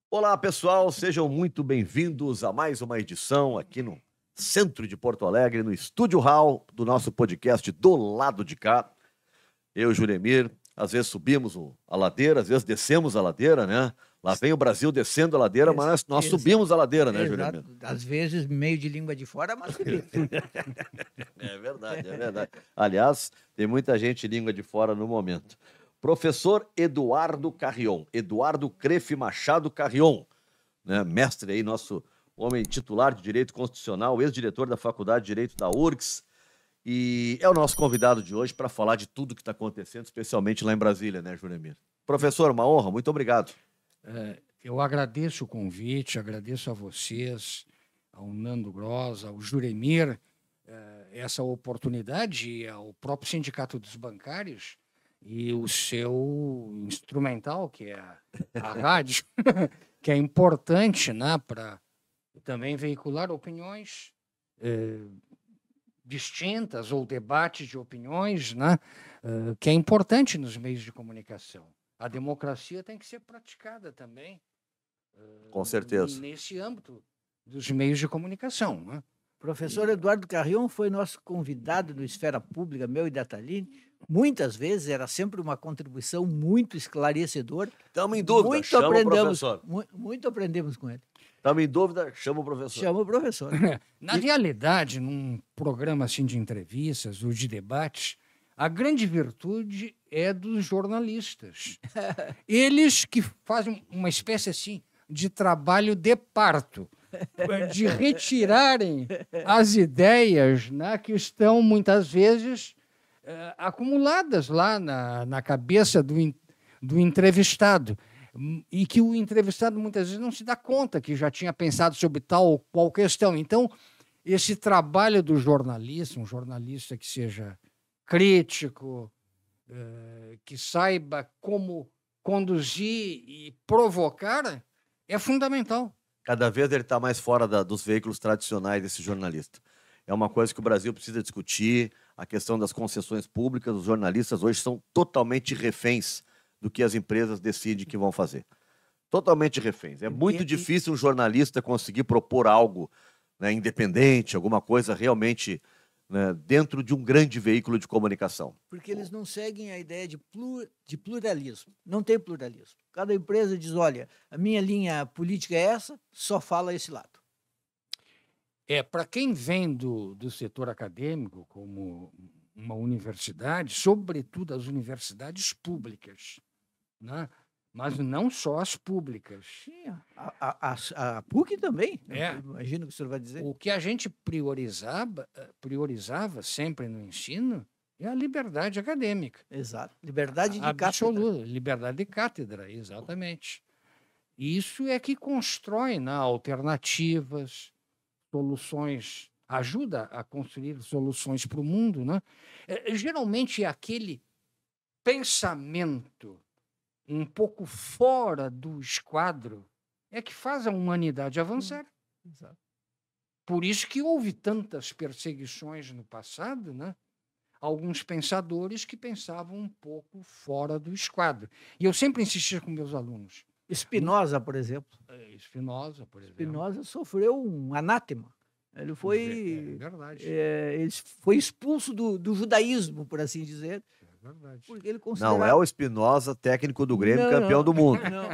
Olá, pessoal, sejam muito bem-vindos a mais uma edição aqui no centro de Porto Alegre, no Estúdio Hall do nosso podcast Do Lado de Cá. Eu, Juremir, às vezes subimos a ladeira, às vezes descemos a ladeira, né? Lá vem o Brasil descendo a ladeira, mas nós subimos a ladeira, né, Juremir? Exato. Às vezes, meio de língua de fora, mas subimos. É verdade, é verdade. Aliás, tem muita gente língua de fora no momento. Professor Eduardo Carrion, Eduardo Crefe Machado Carrion, né? Mestre aí, nosso homem titular de Direito Constitucional, ex-diretor da Faculdade de Direito da URGS, e é o nosso convidado de hoje para falar de tudo que está acontecendo, especialmente lá em Brasília, né, Juremir? Professor, uma honra, muito obrigado. Eu agradeço o convite, agradeço a vocês, ao Nando Gross, ao Juremir, essa oportunidade, ao próprio Sindicato dos Bancários e o seu instrumental, que é a rádio, que é importante, né, para também veicular opiniões distintas ou debates de opiniões, né, que é importante nos meios de comunicação. A democracia tem que ser praticada também. Com certeza. Nesse âmbito dos meios de comunicação. Né? Professor Eduardo Carrion foi nosso convidado no Esfera Pública, meu e da Thaline. Muitas vezes era sempre uma contribuição muito esclarecedora. Estamos em dúvida, chama o professor. Muito aprendemos com ele. Estamos em dúvida, chama o professor. Chama o professor. Na realidade, num programa assim de entrevistas ou de debates, a grande virtude é dos jornalistas. Eles que fazem uma espécie assim de trabalho de parto, de retirarem as ideias, né, que estão muitas vezes acumuladas lá na cabeça do entrevistado, e que o entrevistado muitas vezes não se dá conta que já tinha pensado sobre tal ou qual questão. Então, esse trabalho do jornalista, um jornalista que seja crítico, que saiba como conduzir e provocar, é fundamental. Cada vez ele está mais fora dos veículos tradicionais desse jornalista. É uma coisa que o Brasil precisa discutir, a questão das concessões públicas. Os jornalistas hoje são totalmente reféns do que as empresas decidem que vão fazer. Totalmente reféns. É muito difícil um jornalista conseguir propor algo, né, independente, alguma coisa realmente, né, dentro de um grande veículo de comunicação. Porque eles não seguem a ideia de pluralismo. Não tem pluralismo. Cada empresa diz, olha, a minha linha política é essa, só fala esse lado. Para quem vem do setor acadêmico, como uma universidade, sobretudo as universidades públicas, né? Mas não só as públicas. Sim, a PUC também, imagino que o senhor vai dizer. O que a gente priorizava sempre no ensino é a liberdade acadêmica. Exato, liberdade de absoluta, cátedra. Liberdade de cátedra, exatamente. Isso é que constrói, né, alternativas, soluções, ajuda a construir soluções para o mundo. Né? Geralmente é aquele pensamento um pouco fora do esquadro é que faz a humanidade avançar. Exato. Por isso que houve tantas perseguições no passado, né? Alguns pensadores que pensavam um pouco fora do esquadro. E eu sempre insistia com meus alunos. Spinoza, por exemplo. Spinoza sofreu um anátema. Ele foi, ele foi expulso do judaísmo, por assim dizer. Verdade. Porque ele considera... Não é o Spinoza, técnico do Grêmio, campeão do mundo. Não.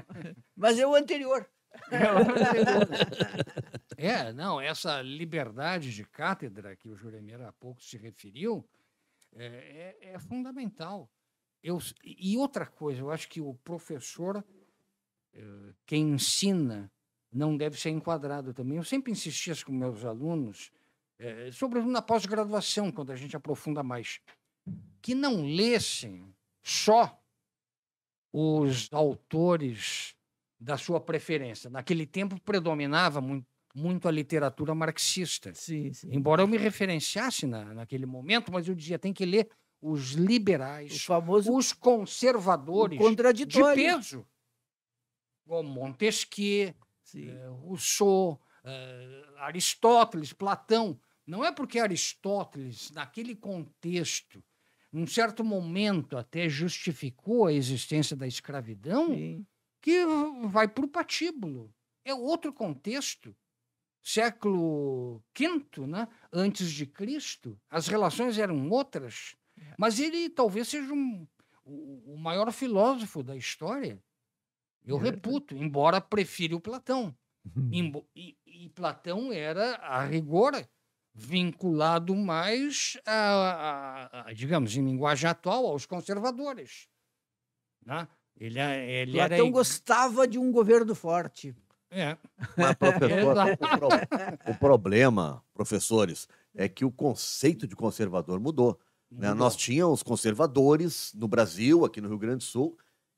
Mas é o anterior. Essa liberdade de cátedra que o Juremir há pouco se referiu é fundamental. E outra coisa, eu acho que o professor, quem ensina, não deve ser enquadrado também. Eu sempre insistia com meus alunos, sobretudo na pós-graduação, quando a gente aprofunda mais, que não lessem só os autores da sua preferência. Naquele tempo predominava muito a literatura marxista. Sim. Embora eu me referenciasse naquele momento, mas eu dizia, tem que ler os liberais, os conservadores de peso, como Montesquieu, Rousseau, Aristóteles, Platão. Não é porque Aristóteles, naquele contexto, num certo momento até justificou a existência da escravidão, que vai para o patíbulo. É outro contexto. Século V, né? Antes de Cristo, as relações eram outras. Mas ele talvez seja o maior filósofo da história. Eu reputo, embora prefira o Platão. E Platão era, a rigor, vinculado mais, digamos, em linguagem atual, aos conservadores. Né? Ele Platão era... gostava de um governo forte. Mas, professor, o problema, professores, é que o conceito de conservador mudou. Né? Nós tínhamos conservadores no Brasil, aqui no Rio Grande do Sul,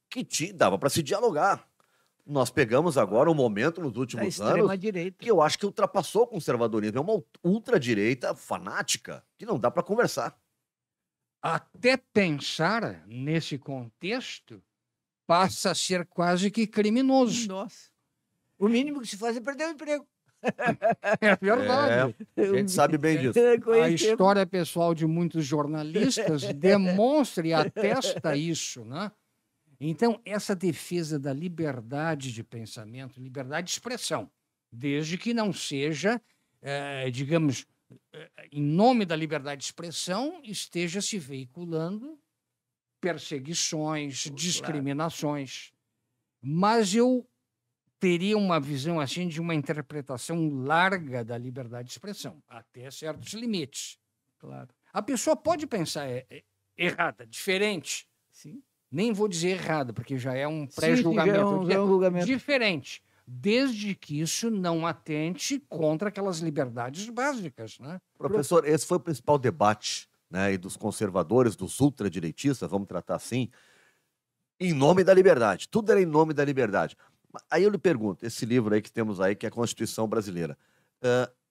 que dava para se dialogar. Nós pegamos agora um momento nos últimos anos que eu acho que ultrapassou o conservadorismo. É uma ultradireita fanática que não dá para conversar. Até pensar nesse contexto passa a ser quase que criminoso. Nossa. O mínimo que se faz é perder o emprego. É verdade. A gente sabe bem disso. A história pessoal de muitos jornalistas demonstra e atesta isso, né? Então, essa defesa da liberdade de pensamento, liberdade de expressão, desde que não seja, digamos, em nome da liberdade de expressão, esteja se veiculando perseguições, discriminações. Mas eu teria uma visão assim de uma interpretação larga da liberdade de expressão, até certos limites. Claro. A pessoa pode pensar errada, diferente. Sim. Nem vou dizer errada, porque já é um pré-julgamento. É um julgamento. Diferente, desde que isso não atente contra aquelas liberdades básicas. Né? Professor, esse foi o principal debate, né, e dos conservadores, dos ultradireitistas, vamos tratar assim, em nome da liberdade. Tudo era em nome da liberdade. Aí eu lhe pergunto, esse livro aí que temos aí, que é a Constituição Brasileira,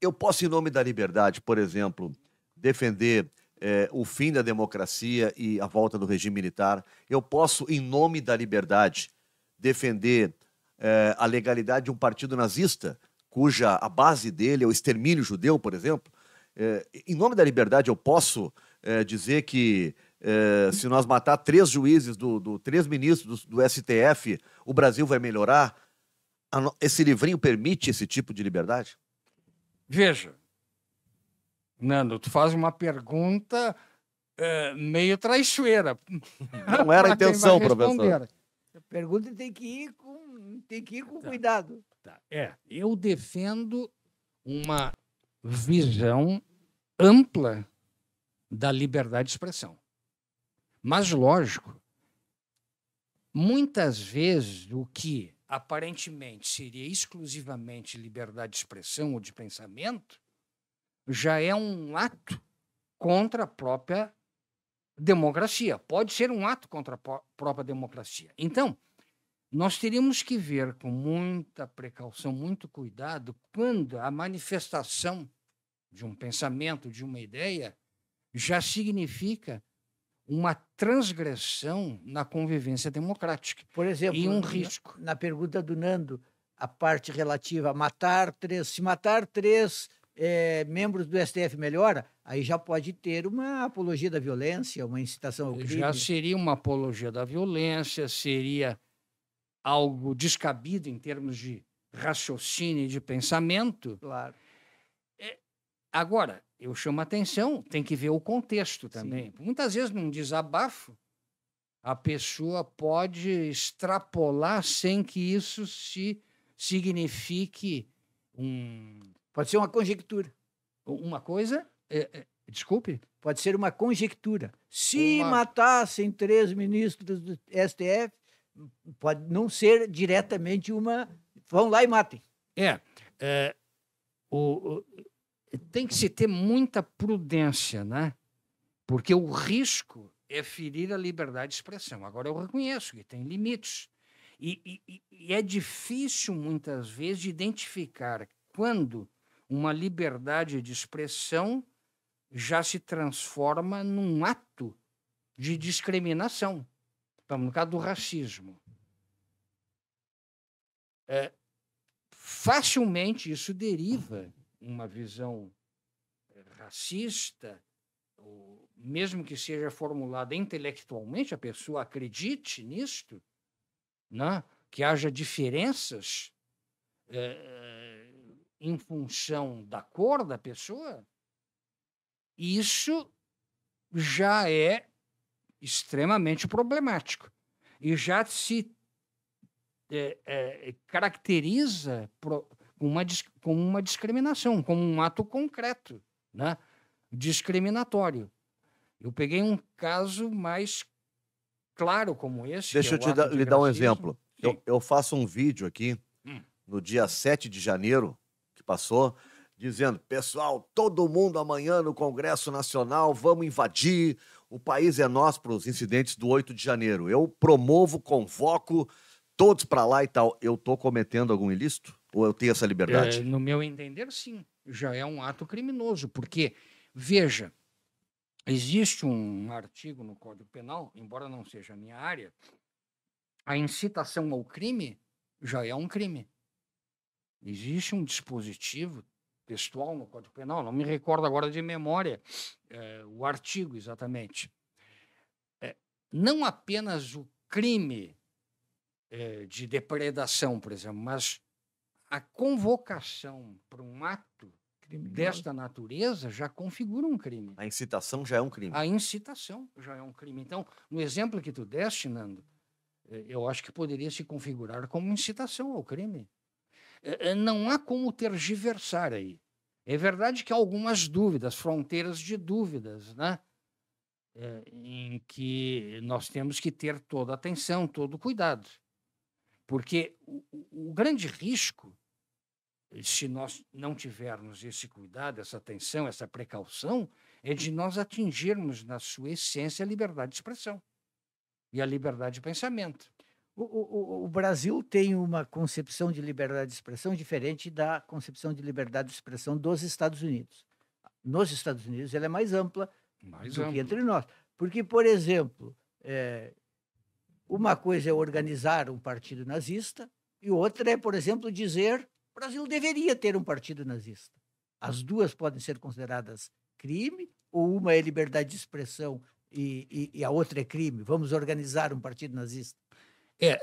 eu posso, em nome da liberdade, por exemplo, defender o fim da democracia e a volta do regime militar? Eu posso, em nome da liberdade, defender a legalidade de um partido nazista, cuja a base dele é o extermínio judeu, por exemplo? Em nome da liberdade, eu posso dizer que se nós matar 3 juízes, 3 ministros do STF, o Brasil vai melhorar? Esse livrinho permite esse tipo de liberdade? Veja, Nando, tu faz uma pergunta meio traiçoeira. Não era a intenção, professor. A pergunta tem que ir com cuidado. Tá. Eu defendo uma visão ampla da liberdade de expressão. Mas, lógico, muitas vezes o que aparentemente seria exclusivamente liberdade de expressão ou de pensamento já é um ato contra a própria democracia. Pode ser um ato contra a própria democracia. Então, nós teríamos que ver com muita precaução, muito cuidado, quando a manifestação de um pensamento, de uma ideia, já significa uma transgressão na convivência democrática. Por exemplo, e um risco. Na pergunta do Nando, a parte relativa a se matar 3 membros do STF melhora, aí já pode ter uma apologia da violência, uma incitação ao crime. Já seria uma apologia da violência, seria algo descabido em termos de raciocínio e de pensamento. Claro. Agora, eu chamo a atenção, tem que ver o contexto também. Sim. Muitas vezes, num desabafo, a pessoa pode extrapolar sem que isso se signifique Pode ser uma conjectura. Uma coisa... desculpe? Pode ser uma conjectura. Se matassem 3 ministros do STF, pode não ser diretamente uma... Vão lá e matem. Tem que se ter muita prudência, né? Porque o risco é ferir a liberdade de expressão. Agora, eu reconheço que tem limites. E é difícil, muitas vezes, de identificar quando uma liberdade de expressão já se transforma num ato de discriminação. No caso do racismo. Facilmente isso deriva uma visão racista, ou mesmo que seja formulada intelectualmente, a pessoa acredite nisto, né? que haja diferenças em função da cor da pessoa, isso já é extremamente problemático e já se caracteriza como uma discriminação, como um ato concreto, né, discriminatório. Eu peguei um caso mais claro como esse. Deixa eu lhe dar um exemplo. Eu faço um vídeo aqui no dia 7 de janeiro, que passou, dizendo: pessoal, todo mundo amanhã no Congresso Nacional, vamos invadir, o país é nosso, para os incidentes do 8 de janeiro. Eu promovo, convoco todos para lá e tal. Eu estou cometendo algum ilícito? Ou eu tenho essa liberdade? No meu entender, sim. Já é um ato criminoso, porque, veja, existe um artigo no Código Penal, embora não seja a minha área, a incitação ao crime já é um crime. Existe um dispositivo textual no Código Penal, não me recordo agora de memória o artigo exatamente. Não apenas o crime de depredação, por exemplo, mas a convocação para um ato desta natureza já configura um crime. A incitação já é um crime. A incitação já é um crime. Então, no exemplo que tu deste, Nando, eu acho que poderia se configurar como incitação ao crime. Não há como tergiversar aí. É verdade que há algumas dúvidas, fronteiras de dúvidas, né? Em que nós temos que ter toda a atenção, todo o cuidado. Porque o grande risco, se nós não tivermos esse cuidado, essa atenção, essa precaução, é de nós atingirmos, na sua essência, a liberdade de expressão e a liberdade de pensamento. O Brasil tem uma concepção de liberdade de expressão diferente da concepção de liberdade de expressão dos Estados Unidos. Nos Estados Unidos, ela é mais ampla do que entre nós. Porque, por exemplo, uma coisa é organizar um partido nazista e outra é, por exemplo, dizer que o Brasil deveria ter um partido nazista. As duas podem ser consideradas crime, ou uma é liberdade de expressão e a outra é crime. Vamos organizar um partido nazista.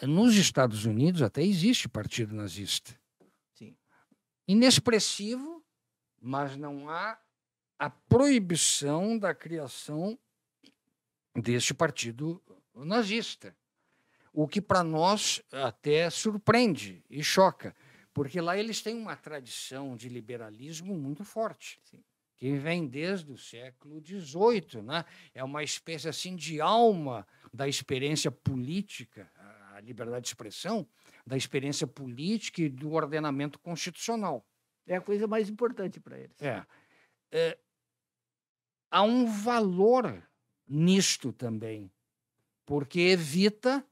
Nos Estados Unidos até existe partido nazista. Sim. Inexpressivo, mas não há a proibição da criação deste partido nazista. O que para nós até surpreende e choca, porque lá eles têm uma tradição de liberalismo muito forte. Sim. Que vem desde o século XVIII, né? É uma espécie assim de alma da experiência política, a liberdade de expressão, da experiência política e do ordenamento constitucional. É a coisa mais importante para eles. Há um valor nisto também, porque evita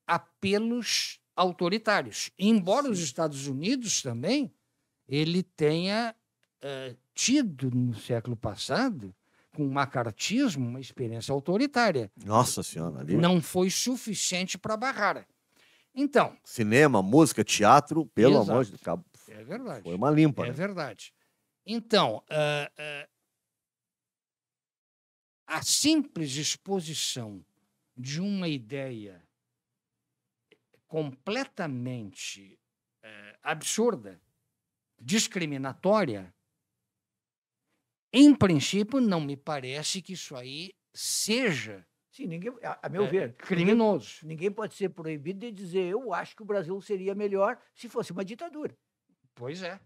apelos autoritários. Embora os Estados Unidos também ele tenha tido no século passado, com o macartismo, uma experiência autoritária. Nossa Senhora, ali. Não foi suficiente para barrar. Então. Cinema, música, teatro, pelo amor de Deus. É verdade. Foi uma limpa. É verdade. Então, a simples exposição de uma ideia completamente absurda, discriminatória, em princípio, não me parece que isso aí seja, sim, ninguém, a meu ver, criminoso. Ninguém pode ser proibido de dizer: eu acho que o Brasil seria melhor se fosse uma ditadura. Pois é.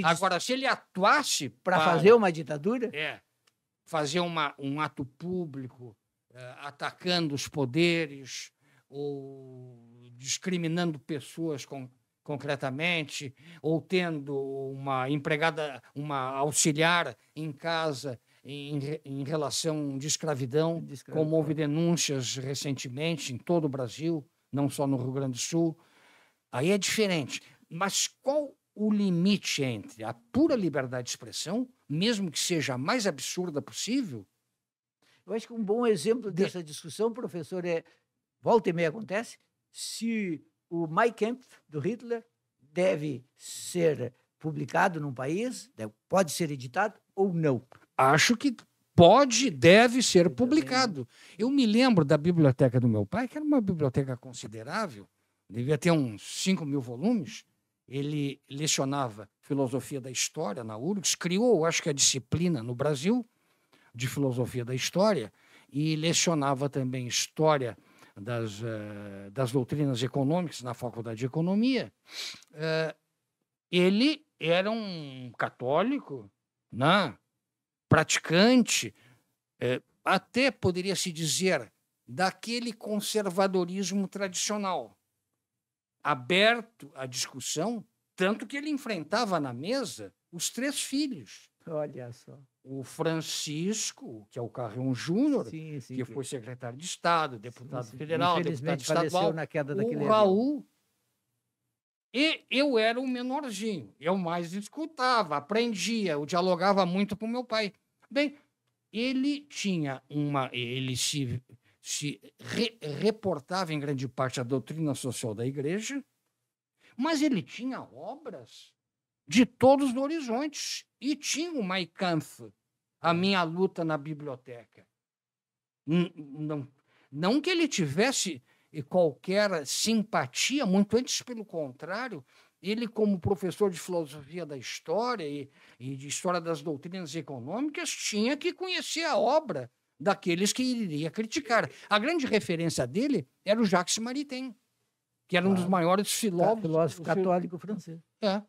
Agora, se ele atuasse para fazer uma ditadura, fazer um ato público atacando os poderes ou discriminando pessoas concretamente, ou tendo uma empregada, uma auxiliar em casa em relação de escravidão, como houve denúncias recentemente em todo o Brasil, não só no Rio Grande do Sul, aí é diferente. Mas qual o limite entre a pura liberdade de expressão, mesmo que seja a mais absurda possível? Eu acho que um bom exemplo dessa discussão, professor, volta e meia acontece, se o Mein Kampf, do Hitler, deve ser publicado num país, pode ser editado ou não? Acho que deve ser publicado. Eu me lembro da biblioteca do meu pai, que era uma biblioteca considerável, devia ter uns 5.000 volumes. Ele lecionava filosofia da história na URGS, criou, acho que a disciplina no Brasil de filosofia da história, e lecionava também história das doutrinas econômicas na Faculdade de Economia. Ele era um católico, né, praticante, até poderia se dizer daquele conservadorismo tradicional, aberto à discussão, tanto que ele enfrentava na mesa os 3 filhos. Olha só. O Francisco, que é o Carrion Júnior, Sim, que foi secretário de Estado, deputado sim. federal, deputado Infelizmente faleceu estadual, na queda daquele o Raul. E eu era o menorzinho, eu mais escutava, aprendia, eu dialogava muito com meu pai. Bem, ele tinha ele se reportava em grande parte a doutrina social da igreja, mas ele tinha obras de todos os horizontes e tinha o Mein Kampf, A Minha Luta na Biblioteca. Não que ele tivesse qualquer simpatia, muito antes pelo contrário, ele, como professor de filosofia da história e de história das doutrinas econômicas, tinha que conhecer a obra daqueles que iria criticar. A grande referência dele era o Jacques Maritain, que era um dos maiores filósofo católico francês. É.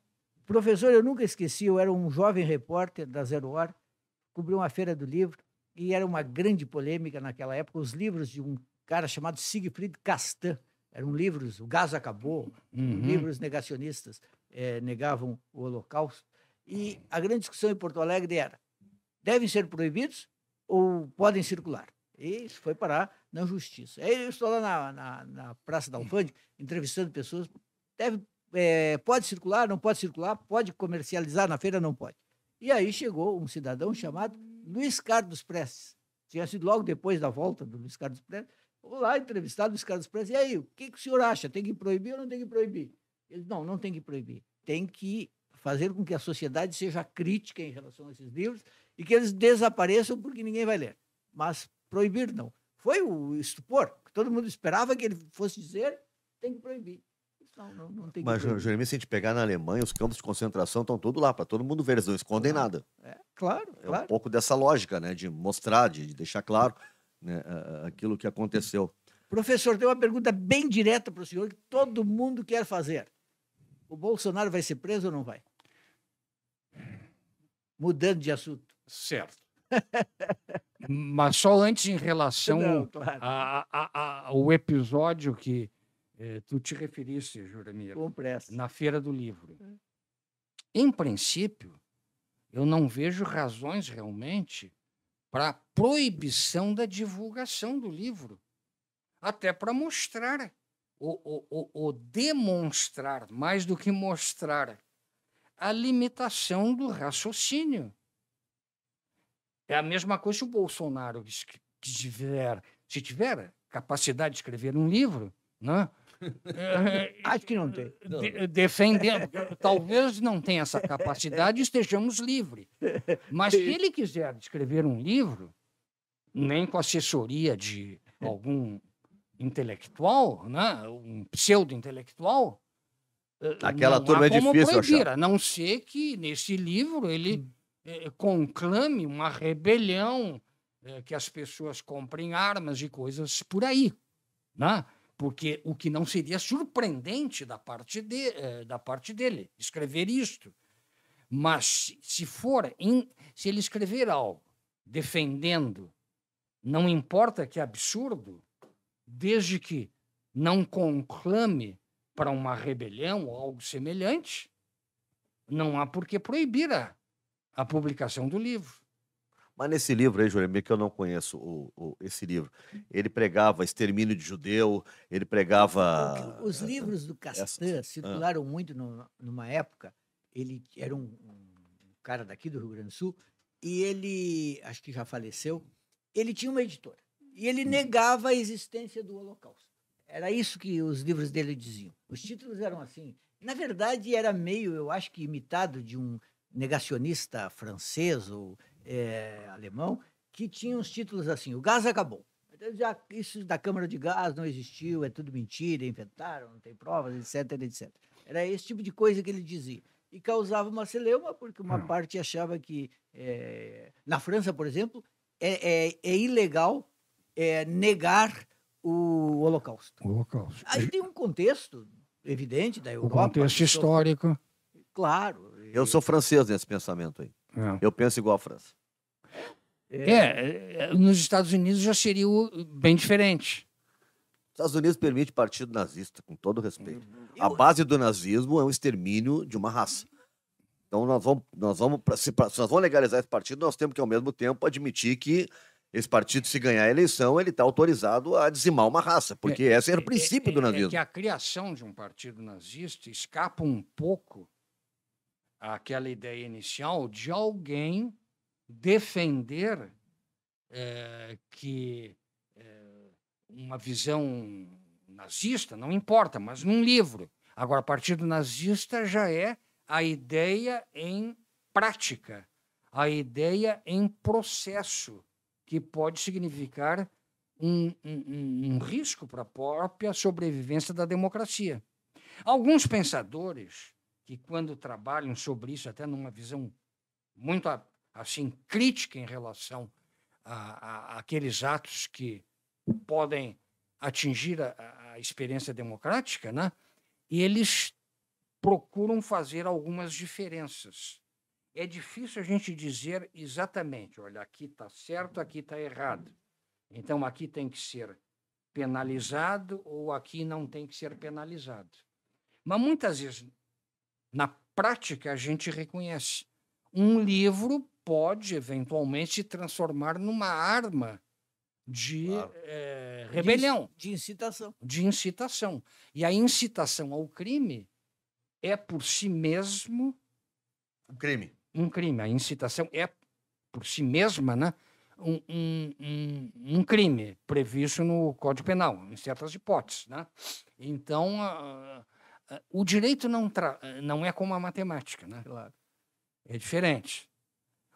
Professor, eu nunca esqueci, eu era um jovem repórter da Zero Hora, cobri uma feira do livro, e era uma grande polêmica naquela época, os livros de um cara chamado Siegfried Castan. Eram livros, o gás acabou, livros negacionistas negavam o Holocausto. E a grande discussão em Porto Alegre era, devem ser proibidos ou podem circular? E isso foi parar na justiça. Aí eu estou lá na Praça da Alfândega, entrevistando pessoas, pode circular, não pode circular, pode comercializar na feira, não pode. E aí chegou um cidadão chamado Luiz Carlos Prestes. Tinha sido logo depois da volta do Luiz Carlos Prestes. Vou lá entrevistar o Luiz Carlos Prestes. E aí, o que o senhor acha? Tem que proibir ou não tem que proibir? Ele, não tem que proibir. Tem que fazer com que a sociedade seja crítica em relação a esses livros e que eles desapareçam porque ninguém vai ler. Mas proibir não. Foi o estupor, que todo mundo esperava que ele fosse dizer, tem que proibir. Não tem que Mas, proibir. Jeremias, se a gente pegar na Alemanha, os campos de concentração estão todos lá, para todo mundo ver, eles não escondem nada. Claro. Um pouco dessa lógica, né, de mostrar, de deixar claro, né, aquilo que aconteceu. Professor, tem uma pergunta bem direta para o senhor que todo mundo quer fazer. O Bolsonaro vai ser preso ou não vai? Mudando de assunto. Certo. Mas só antes, em relação claro. ao episódio que tu te referiste, Juramir, na Feira do Livro. Em princípio, eu não vejo razões realmente para a proibição da divulgação do livro, até para mostrar, ou demonstrar, mais do que mostrar, a limitação do raciocínio. É a mesma coisa se o Bolsonaro se tiver capacidade de escrever um livro, né? Acho que não tem. Defendendo, talvez não tenha essa capacidade e estejamos livres. Mas se ele quiser escrever um livro, nem com assessoria de algum intelectual, né? Um pseudo-intelectual, aquela turma é difícil proibir, achar. a não ser que nesse livro ele conclame uma rebelião, que as pessoas comprem armas e coisas por aí, né? Porque o que não seria surpreendente da parte dele escrever isto. Mas se ele escrever algo defendendo, não importa que é absurdo, desde que não conclame para uma rebelião ou algo semelhante, não há por que proibir a publicação do livro. Mas nesse livro aí, Jeremias, que eu não conheço esse livro, ele pregava extermínio de judeu, ele pregava... Os livros do Castan circularam muito numa época. Ele era um cara daqui do Rio Grande do Sul e ele, acho que já faleceu, ele tinha uma editora e ele negava a existência do Holocausto. Era isso que os livros dele diziam. Os títulos eram assim. Na verdade, era meio, eu acho que imitado de um negacionista francês ou alemão, que tinha uns títulos assim, o gás acabou. isso da Câmara de Gás não existiu, é tudo mentira, inventaram, não tem provas, etc, etc. Era esse tipo de coisa que ele dizia. E causava uma celeuma, porque uma parte achava que, na França, por exemplo, é ilegal negar o Holocausto. O Holocausto. Aí tem um contexto evidente da Europa. O contexto histórico. Claro. Eu sou francês nesse pensamento aí. Eu penso igual a França. Nos Estados Unidos já seria bem diferente. Os Estados Unidos permite partido nazista, com todo respeito. A base do nazismo é um extermínio de uma raça. Então, se nós vamos legalizar esse partido, nós temos que, ao mesmo tempo, admitir que esse partido, se ganhar a eleição, ele está autorizado a dizimar uma raça, porque esse era o princípio do nazismo. É que a criação de um partido nazista escapa um pouco àquela ideia inicial de alguém defender que uma visão nazista, não importa, mas num livro. Agora, partido nazista já é a ideia em prática, a ideia em processo, que pode significar um risco para a própria sobrevivência da democracia. Alguns pensadores que, quando trabalham sobre isso, até numa visão muito assim crítica em relação àqueles atos que podem atingir a experiência democrática, né? E eles procuram fazer algumas diferenças. É difícil a gente dizer exatamente, olha, aqui está certo, aqui está errado. Então, aqui tem que ser penalizado ou aqui não tem que ser penalizado. Mas, muitas vezes, na prática, a gente reconhece. Um livro pode, eventualmente, se transformar numa arma de rebelião. De incitação. De incitação. E a incitação ao crime é, por si mesmo... Um crime. Um crime. A incitação é, por si mesma, né, um crime previsto no Código Penal, em certas hipóteses. Né? Então, o direito não é como a matemática. Né? Claro. É diferente.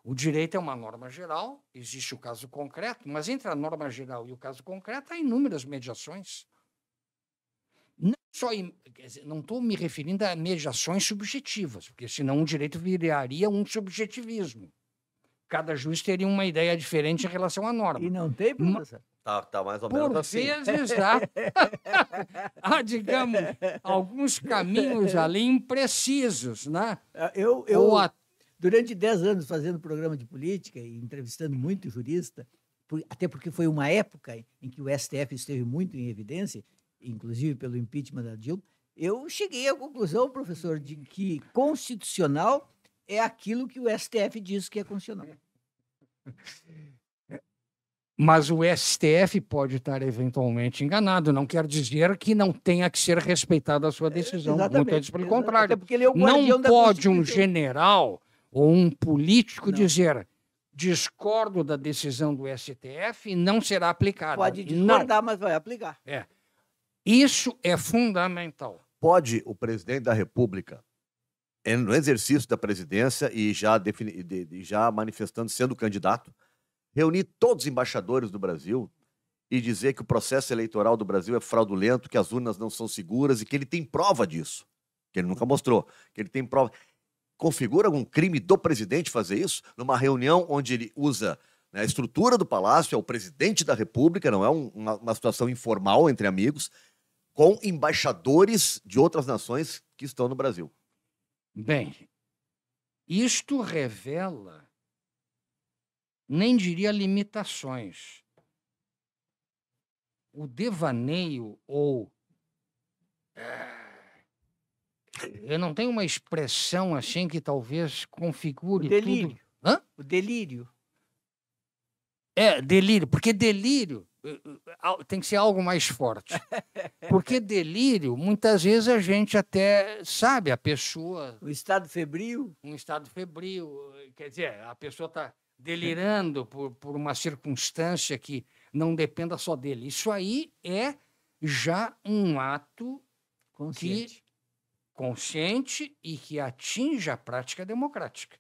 O direito é uma norma geral, existe o caso concreto, mas entre a norma geral e o caso concreto há inúmeras mediações. Não estou me referindo a mediações subjetivas, porque senão o direito viraria um subjetivismo. Cada juiz teria uma ideia diferente em relação à norma. E não tem, professor? Tá mais ou menos Por assim. vezes há, digamos, alguns caminhos ali imprecisos, né? Durante 10 anos fazendo programa de política e entrevistando muito jurista, até porque foi uma época em que o STF esteve muito em evidência, inclusive pelo impeachment da Dilma, eu cheguei à conclusão, professor, de que constitucional é aquilo que o STF diz que é constitucional. Mas o STF pode estar eventualmente enganado. Não quer dizer que não tenha que ser respeitada a sua decisão. Muito antes, pelo contrário. Porque ele é o não pode um general ou um político dizer discordo da decisão do STF e não será aplicada. Pode discordar, mas vai aplicar. Isso é fundamental. Pode o presidente da República, no exercício da presidência e já manifestando, sendo candidato, reunir todos os embaixadores do Brasil e dizer que o processo eleitoral do Brasil é fraudulento, que as urnas não são seguras e que ele tem prova disso, que ele nunca mostrou, que ele tem prova. Configura algum crime do presidente fazer isso? Numa reunião onde ele usa a estrutura do palácio, é o presidente da República, não é uma situação informal entre amigos, com embaixadores de outras nações que estão no Brasil. Bem, isto revela, nem diria limitações. O devaneio ou... eu não tenho uma expressão assim que talvez configure o delírio. Tudo. Hã? O delírio. Delírio, porque delírio tem que ser algo mais forte. Porque delírio, muitas vezes a gente até sabe, a pessoa... Um estado febril. Um estado febril, quer dizer, a pessoa está delirando por uma circunstância que não dependa só dele. Isso aí é já um ato consciente e que atinge a prática democrática.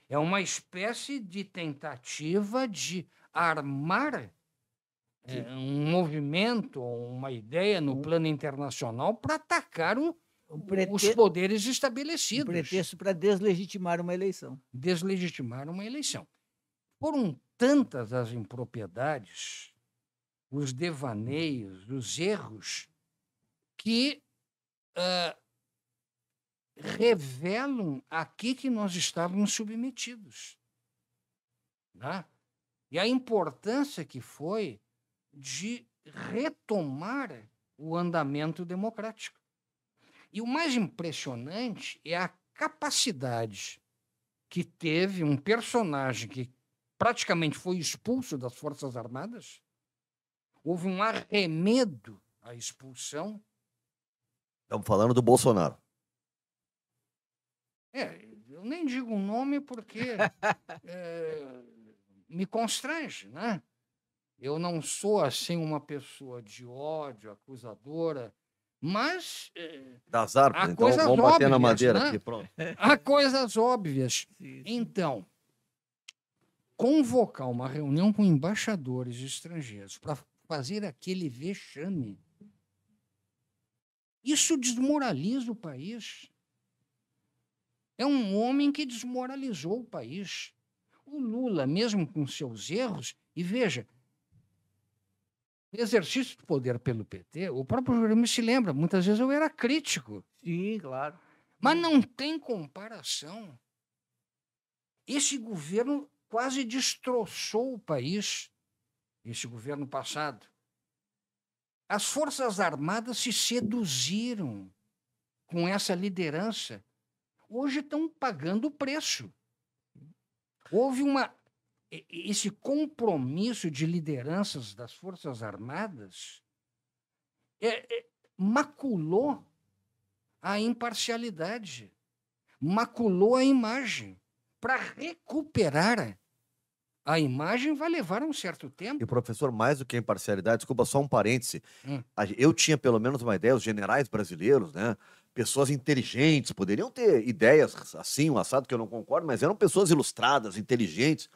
É uma espécie de tentativa de armar um movimento, uma ideia no plano internacional para atacar os poderes estabelecidos. Um pretexto para deslegitimar uma eleição. Deslegitimar uma eleição. Foram tantas as impropriedades, os devaneios, os erros, que revelam a que nós estávamos submetidos. Né? E a importância que foi de retomar o andamento democrático. E o mais impressionante é a capacidade que teve um personagem que praticamente foi expulso das Forças Armadas. Houve um arremedo à expulsão. Estamos falando do Bolsonaro. Eu nem digo o nome porque me constrange, né? Eu não sou, assim, uma pessoa de ódio, acusadora, mas Dá azar, há então coisas vamos bater óbvias, na madeira né? aqui, pronto. Há coisas óbvias. Sim. Então, convocar uma reunião com embaixadores estrangeiros para fazer aquele vexame, isso desmoraliza o país. É um homem que desmoralizou o país. O Lula, mesmo com seus erros, e veja, o exercício do poder pelo PT, o próprio Jerônimo se lembra, muitas vezes eu era crítico. Sim, claro. Mas não tem comparação. Esse governo quase destroçou o país, esse governo passado. As Forças Armadas se seduziram com essa liderança. Hoje estão pagando o preço. Houve esse compromisso de lideranças das Forças Armadas maculou a imparcialidade, maculou a imagem. Para recuperar a imagem vai levar um certo tempo. E, professor, mais do que a imparcialidade, desculpa, só um parêntese. Eu tinha pelo menos uma ideia, os generais brasileiros, né? Pessoas inteligentes, poderiam ter ideias assim, um assado que eu não concordo, mas eram pessoas ilustradas, inteligentes.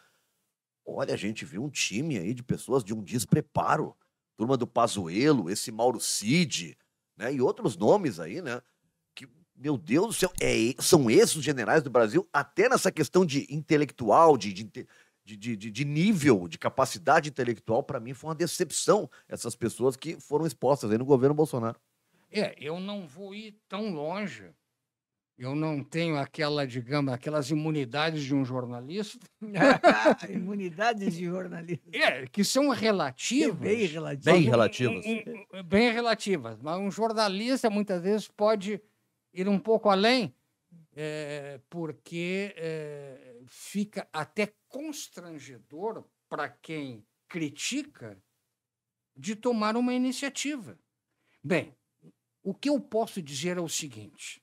Olha, a gente viu um time aí de pessoas de um despreparo. Turma do Pazuello, esse Mauro Cid, né? E outros nomes aí, né? Que, meu Deus do céu, são esses os generais do Brasil, até nessa questão de intelectual, de nível, de capacidade intelectual, para mim foi uma decepção essas pessoas que foram expostas aí no governo Bolsonaro. Eu não vou ir tão longe. Eu não tenho aquelas imunidades de um jornalista. Imunidades de jornalista. Que são relativas. Bem relativas. Bem relativas. Bem relativas. Mas um jornalista, muitas vezes, pode ir um pouco além, porque fica até constrangedor para quem critica de tomar uma iniciativa. Bem, o que eu posso dizer é o seguinte.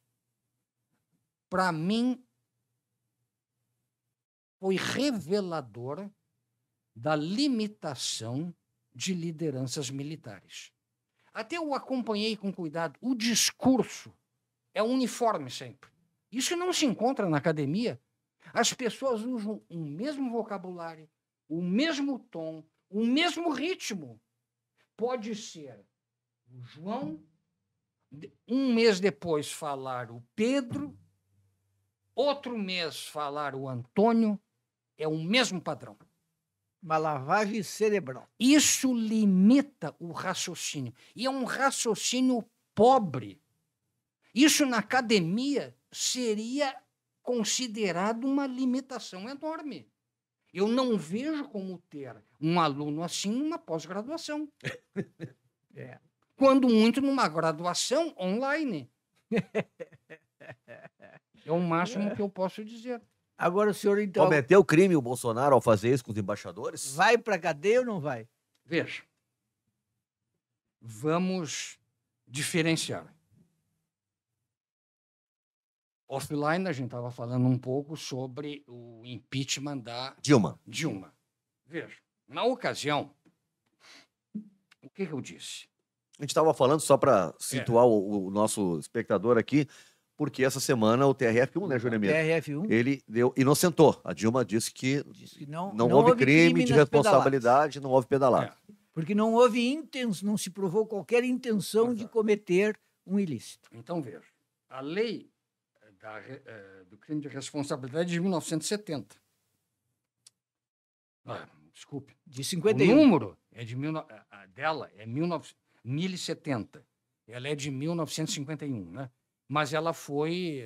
Para mim, foi revelador da limitação de lideranças militares. Até eu acompanhei com cuidado. O discurso é uniforme sempre. Isso não se encontra na academia. As pessoas usam o mesmo vocabulário, o mesmo tom, o mesmo ritmo. Pode ser o João, um mês depois falar o Pedro, outro mês falar o Antônio, é o mesmo padrão. Uma lavagem cerebral. Isso limita o raciocínio. E é um raciocínio pobre. Isso na academia seria considerado uma limitação enorme. Eu não vejo como ter um aluno assim numa pós-graduação. Quando muito numa graduação online. É o máximo que eu posso dizer. Agora o senhor, então... Cometeu crime o Bolsonaro ao fazer isso com os embaixadores? Vai para a cadeia ou não vai? Veja. Vamos diferenciar. Offline, a gente estava falando um pouco sobre o impeachment da Dilma. Veja, na ocasião, o que eu disse? A gente estava falando, só para situar o nosso espectador aqui, porque essa semana o TRF1, né, Juremir? TRF1. Ele inocentou. A Dilma disse que não houve crime de responsabilidade, não houve pedalada. Porque não houve não se provou qualquer intenção de cometer um ilícito. Então, veja, a lei do crime de responsabilidade de 1970. Desculpe. De 51. O número dela é 1070. Ela é de 1951, né? Mas ela foi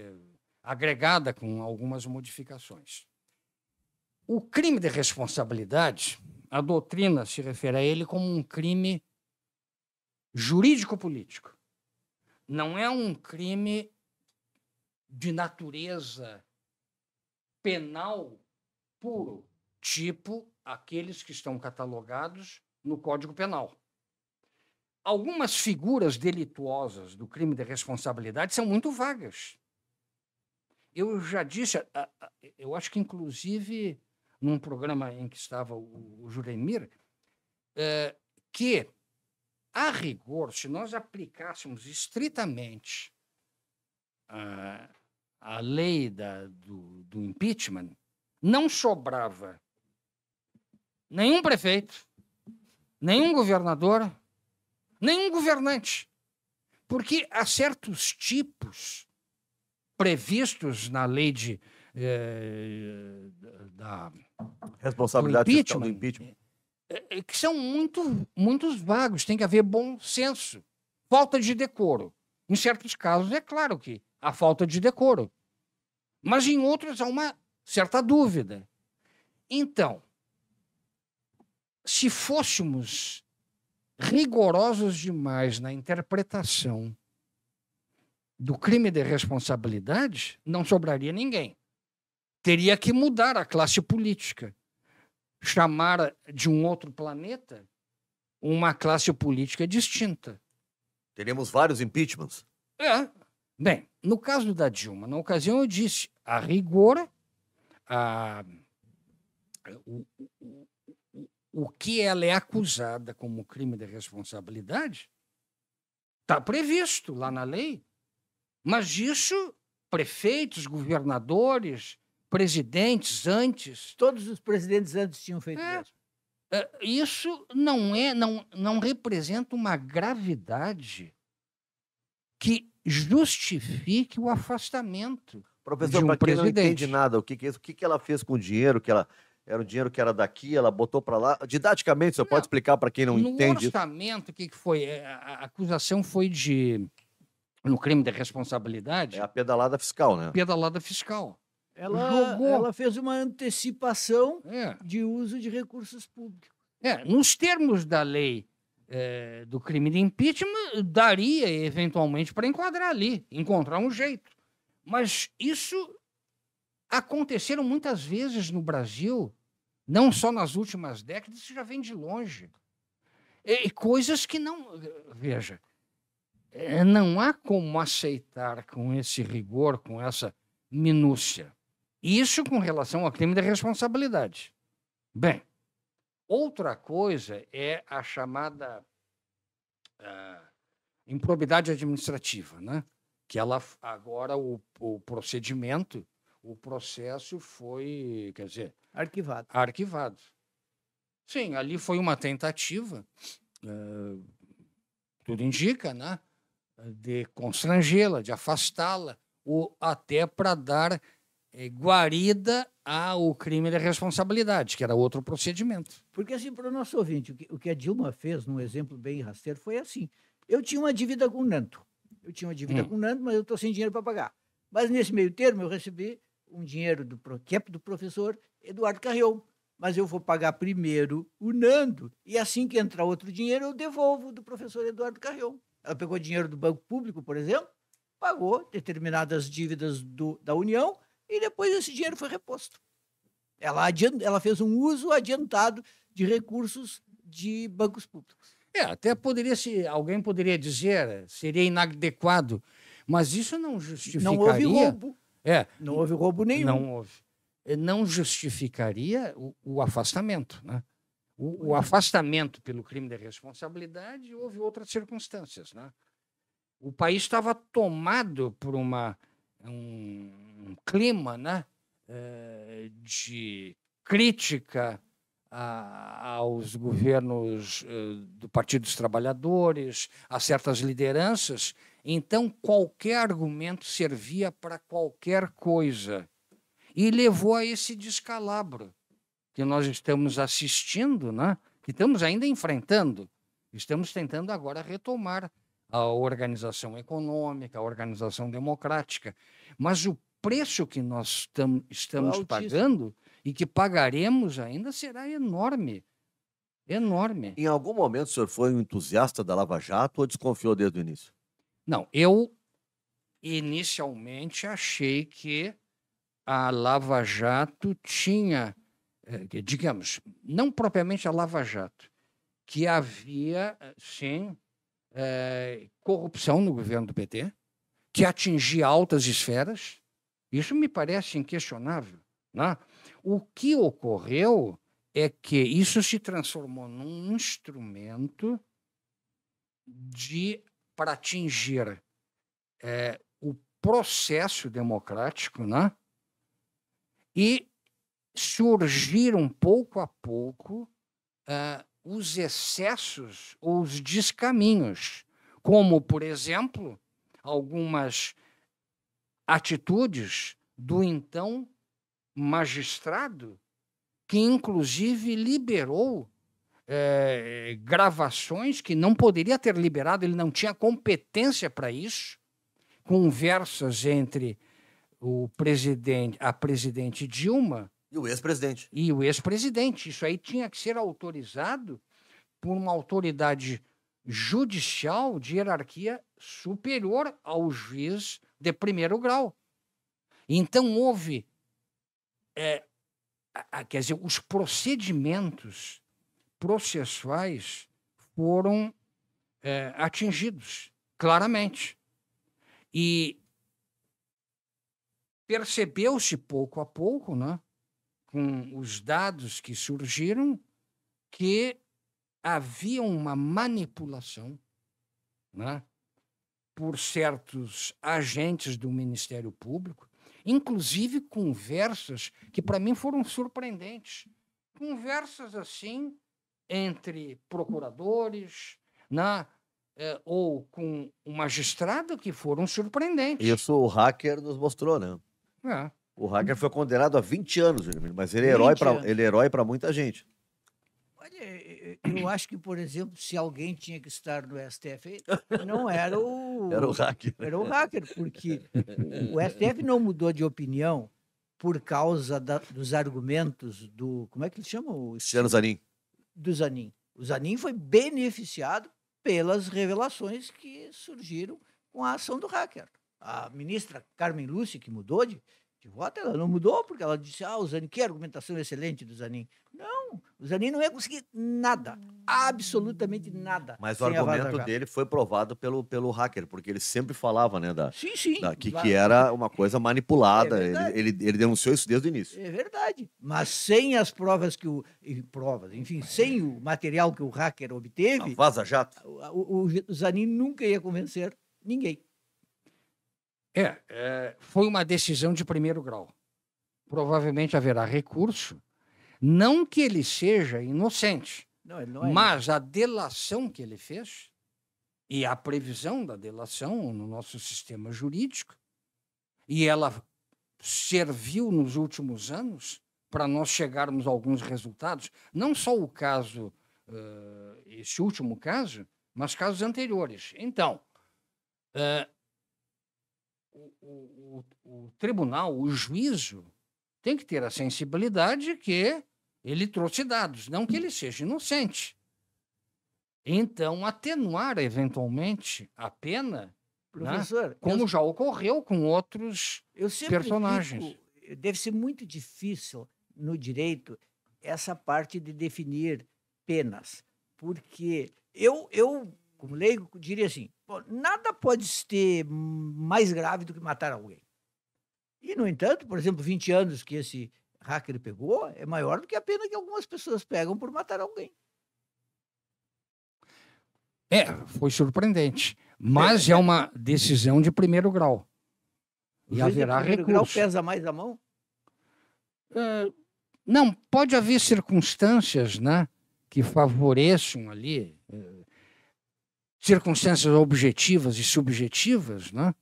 agregada com algumas modificações. O crime de responsabilidade, a doutrina se refere a ele como um crime jurídico-político. Não é um crime de natureza penal puro, tipo aqueles que estão catalogados no Código Penal. Algumas figuras delituosas do crime de responsabilidade são muito vagas. Eu já disse, eu acho que inclusive num programa em que estava o Juremir, que, a rigor, se nós aplicássemos estritamente a lei do impeachment, não sobrava nenhum prefeito, nenhum governador, nenhum governante. Porque há certos tipos previstos na lei da responsabilidade fiscal do impeachment, que são muito vagos. Tem que haver bom senso, falta de decoro. Em certos casos, é claro que há falta de decoro, mas em outros há uma certa dúvida. Então, se fôssemos rigorosos demais na interpretação do crime de responsabilidade, não sobraria ninguém. Teria que mudar a classe política, chamar de um outro planeta uma classe política distinta. Teremos vários impeachments. Bem, no caso da Dilma, na ocasião eu disse, a rigor, o que ela é acusada como crime de responsabilidade está previsto lá na lei. Mas isso, prefeitos, governadores, presidentes antes... Todos os presidentes antes tinham feito isso. Isso não representa uma gravidade que justifique o afastamento. Professor, de um para quem não presidente. entende nada, o que ela fez com o dinheiro, era o dinheiro que era daqui, ela botou para lá. Didaticamente, o senhor pode explicar para quem não entende isso? No orçamento, o que foi? A acusação foi no crime de responsabilidade. É a pedalada fiscal, né? Pedalada fiscal. Ela fez uma antecipação de uso de recursos públicos. Nos termos da lei do crime de impeachment, daria eventualmente para enquadrar ali, encontrar um jeito. Mas isso aconteceram muitas vezes no Brasil, não só nas últimas décadas, isso já vem de longe. E coisas que não... Veja, não há como aceitar com esse rigor, com essa minúcia. Isso com relação ao crime de responsabilidade. Bem, outra coisa é a chamada improbidade administrativa, né? Que ela agora o procedimento, o processo foi, quer dizer, arquivado. Sim, ali foi uma tentativa, tudo indica, né? De constrangê-la, de afastá-la, ou até para dar guarida ao crime de responsabilidade, que era outro procedimento. Porque, assim, para o nosso ouvinte, o que a Dilma fez, num exemplo bem rasteiro, foi assim. Eu tinha uma dívida com o Nanto. Mas eu estou sem dinheiro para pagar. Mas, nesse meio termo, eu recebi um dinheiro que é do professor Eduardo Carrion. Mas eu vou pagar primeiro o Nando. E assim que entrar outro dinheiro, eu devolvo do professor Eduardo Carrion. Ela pegou dinheiro do Banco Público, por exemplo, pagou determinadas dívidas da União e depois esse dinheiro foi reposto. Ela fez um uso adiantado de recursos de bancos públicos. Até alguém poderia dizer, seria inadequado, mas isso não justificaria... Não houve roubo. Não houve roubo nenhum. Não houve. Não justificaria o afastamento, né? O afastamento pelo crime de responsabilidade, houve outras circunstâncias, né? O país estava tomado por um clima, né, de crítica aos governos do Partido dos Trabalhadores, a certas lideranças. Então, qualquer argumento servia para qualquer coisa. E levou a esse descalabro que nós estamos assistindo, né? Que estamos ainda enfrentando. Estamos tentando agora retomar a organização econômica, a organização democrática. Mas o preço que nós estamos pagando e que pagaremos ainda será enorme. Enorme. Em algum momento o senhor foi um entusiasta da Lava Jato ou desconfiou desde o início? Não, eu inicialmente achei que a Lava Jato tinha, digamos, não propriamente a Lava Jato, que havia, sim, corrupção no governo do PT, que atingia altas esferas. Isso me parece inquestionável, né? O que ocorreu é que isso se transformou num instrumento para atingir o processo democrático, né? E surgiram pouco a pouco os excessos ou os descaminhos, como, por exemplo, algumas atitudes do então magistrado, que inclusive liberou gravações que não poderia ter liberado, ele não tinha competência para isso, conversas entre a presidente Dilma e o ex-presidente. Isso aí tinha que ser autorizado por uma autoridade judicial de hierarquia superior ao juiz de primeiro grau. Então, houve... quer dizer, os procedimentos processuais foram atingidos, claramente. E percebeu-se pouco a pouco, né, com os dados que surgiram, que havia uma manipulação, né, por certos agentes do Ministério Público, inclusive conversas que, para mim, foram surpreendentes. Conversas, assim, entre procuradores, né, ou com um magistrado, que foram surpreendentes. Isso o hacker nos mostrou, né? O hacker foi condenado a 20 anos, mas ele é herói para muita gente. Olha, eu acho que, por exemplo, se alguém tinha que estar no STF, não era o... Era o hacker. Era o hacker, porque o STF não mudou de opinião por causa dos argumentos do... Como é que ele chama? Luciano Zanin. Do Zanin. O Zanin foi beneficiado pelas revelações que surgiram com a ação do hacker. A ministra Carmen Lúcia, que mudou de voto, ela não mudou porque ela disse, o Zanin, que argumentação excelente do Zanin. Não, o Zanin não ia conseguir nada, absolutamente nada. Mas o argumento dele foi provado pelo hacker, porque ele sempre falava, né, que era uma coisa manipulada. Ele denunciou isso desde o início. É verdade, mas sem as provas sem o material que o hacker obteve, Vaza Jato, o Zanin nunca ia convencer ninguém. Foi uma decisão de primeiro grau. Provavelmente haverá recurso. Não que ele seja inocente, não, ele não é mas a delação que ele fez e a previsão da delação no nosso sistema jurídico, e ela serviu nos últimos anos para nós chegarmos a alguns resultados, não só o caso, esse último caso, mas casos anteriores. Então, o tribunal, o juízo, tem que ter a sensibilidade que ele trouxe dados, não que ele seja inocente. Então, atenuar eventualmente a pena, professor, né, como já ocorreu com outros personagens. Deve ser muito difícil no direito essa parte de definir penas, porque eu como leigo, diria assim, nada pode ser mais grave do que matar alguém. E, no entanto, por exemplo, 20 anos que esse hacker pegou é maior do que a pena que algumas pessoas pegam por matar alguém. Foi surpreendente. Mas é uma decisão de primeiro grau. E haverá recurso. O grau pesa mais a mão? Não, pode haver circunstâncias, né, que favoreçam ali, circunstâncias objetivas e subjetivas, né?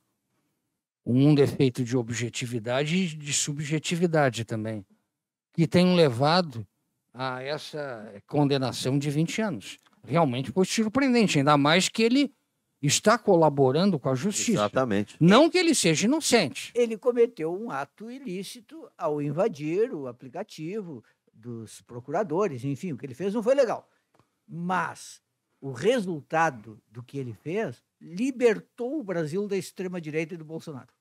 Um defeito de objetividade e de subjetividade também, que tem levado a essa condenação de 20 anos. Realmente foi surpreendente, ainda mais que ele está colaborando com a justiça. Exatamente. Não que ele seja inocente. Ele cometeu um ato ilícito ao invadir o aplicativo dos procuradores, enfim, o que ele fez não foi legal. Mas o resultado do que ele fez libertou o Brasil da extrema-direita e do Bolsonaro.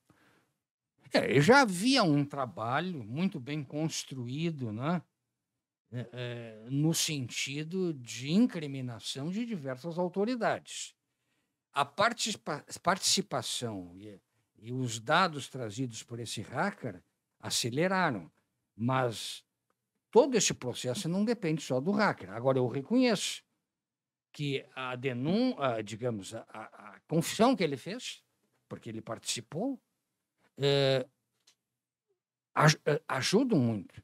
Já havia um trabalho muito bem construído, né? No sentido de incriminação de diversas autoridades. A participação e os dados trazidos por esse hacker aceleraram, mas todo esse processo não depende só do hacker. Agora, eu reconheço que a denúncia, digamos, a confissão que ele fez, porque ele participou, ajudam muito.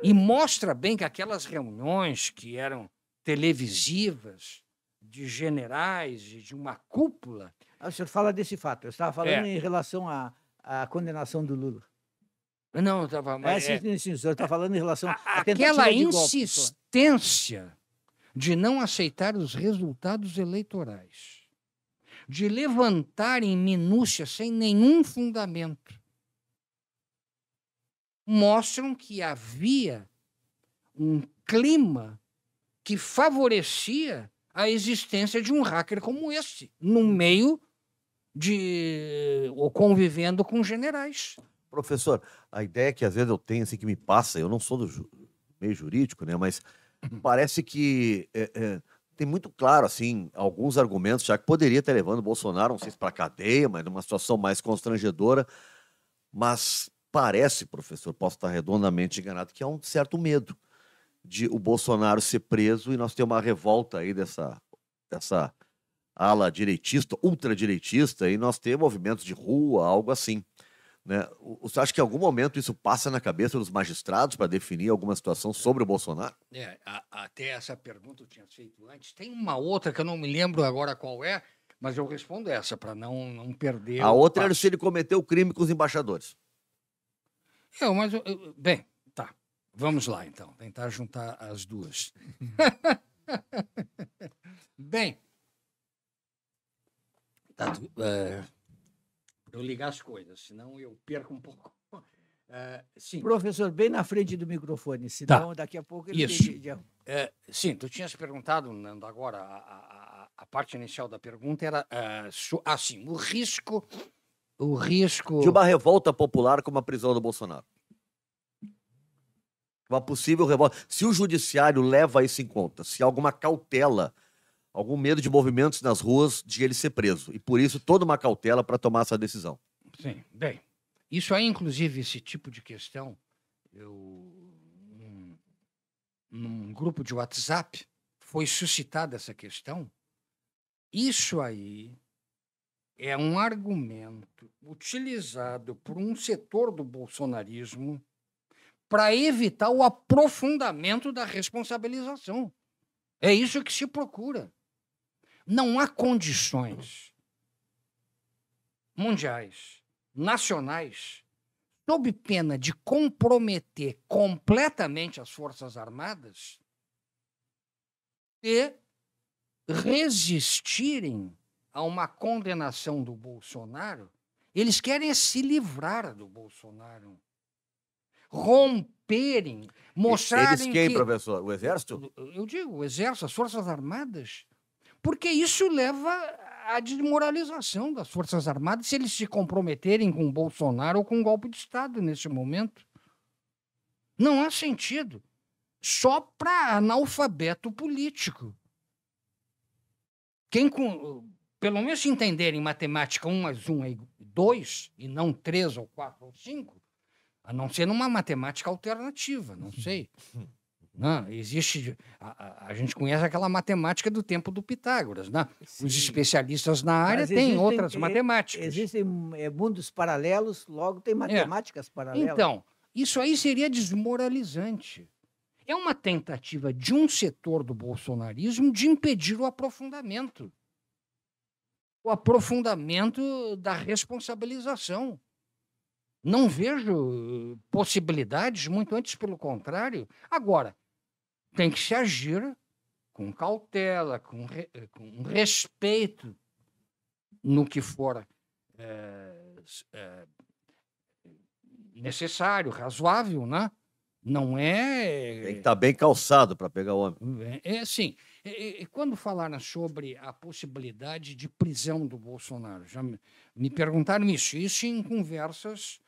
E mostra bem que aquelas reuniões que eram televisivas, de generais e de uma cúpula... O senhor fala desse fato. Eu estava falando em relação à condenação do Lula. Não, eu estava... Sim, o senhor está falando em relação à aquela insistência de não aceitar os resultados eleitorais, de levantar em minúcia sem nenhum fundamento, mostram que havia um clima que favorecia a existência de um hacker como esse, no meio ou convivendo com generais. Professor, a ideia que às vezes eu tenho, assim, que me passa, eu não sou do meio jurídico, né, mas parece que tem muito claro, assim, alguns argumentos, já que poderia ter levando o Bolsonaro, não sei se para a cadeia, mas numa situação mais constrangedora, mas parece, professor, posso estar redondamente enganado, que há um certo medo de o Bolsonaro ser preso e nós ter uma revolta aí dessa ala direitista, ultradireitista, e nós ter movimentos de rua, algo assim, né? Você acha que em algum momento isso passa na cabeça dos magistrados para definir alguma situação sobre o Bolsonaro? Até essa pergunta eu tinha feito antes. Tem uma outra que eu não me lembro agora qual é, mas eu respondo essa para não perder. A outra era se ele cometeu crime com os embaixadores. Bem, tá. Vamos lá, então. Tentar juntar as duas. Bem, eu ligar as coisas, senão eu perco um pouco. Sim. Professor, bem na frente do microfone, senão daqui a pouco ele sim, tu tinhas perguntado, Nando, agora, a parte inicial da pergunta era assim, o risco de uma revolta popular como a prisão do Bolsonaro. Uma possível revolta. Se o judiciário leva isso em conta, se há alguma cautela, algum medo de movimentos nas ruas de ele ser preso. E por isso toda uma cautela para tomar essa decisão. Sim, bem. Isso aí, inclusive, esse tipo de questão, num grupo de WhatsApp, foi suscitada essa questão. Isso aí é um argumento utilizado por um setor do bolsonarismo para evitar o aprofundamento da responsabilização. É isso que se procura. Não há condições mundiais, nacionais, sob pena de comprometer completamente as Forças Armadas e resistirem a uma condenação do Bolsonaro. Eles querem se livrar do Bolsonaro. Romperem, mostrarem Eles quem, professor? O Exército? Eu digo, o Exército, as Forças Armadas. Porque isso leva à desmoralização das Forças Armadas se eles se comprometerem com o Bolsonaro ou com um golpe de Estado nesse momento. Não há sentido. Só para analfabeto político. Quem, pelo menos, se entenderem matemática 1 mais 1 é 2, e não 3 ou 4 ou 5, a não ser numa matemática alternativa, não sei. Não, existe. A gente conhece aquela matemática do tempo do Pitágoras, né? Os especialistas na área têm outras matemáticas. Existem mundos paralelos, logo tem matemáticas paralelas. Então, Isso aí seria desmoralizante. É uma tentativa de um setor do bolsonarismo de impedir o aprofundamento da responsabilização. Não vejo possibilidades, muito antes pelo contrário. Agora, tem que se agir com cautela, com respeito no que for necessário, razoável, né? Não é... Tem que estar bem calçado para pegar o homem. É assim, quando falaram sobre a possibilidade de prisão do Bolsonaro, já me perguntaram isso em conversas,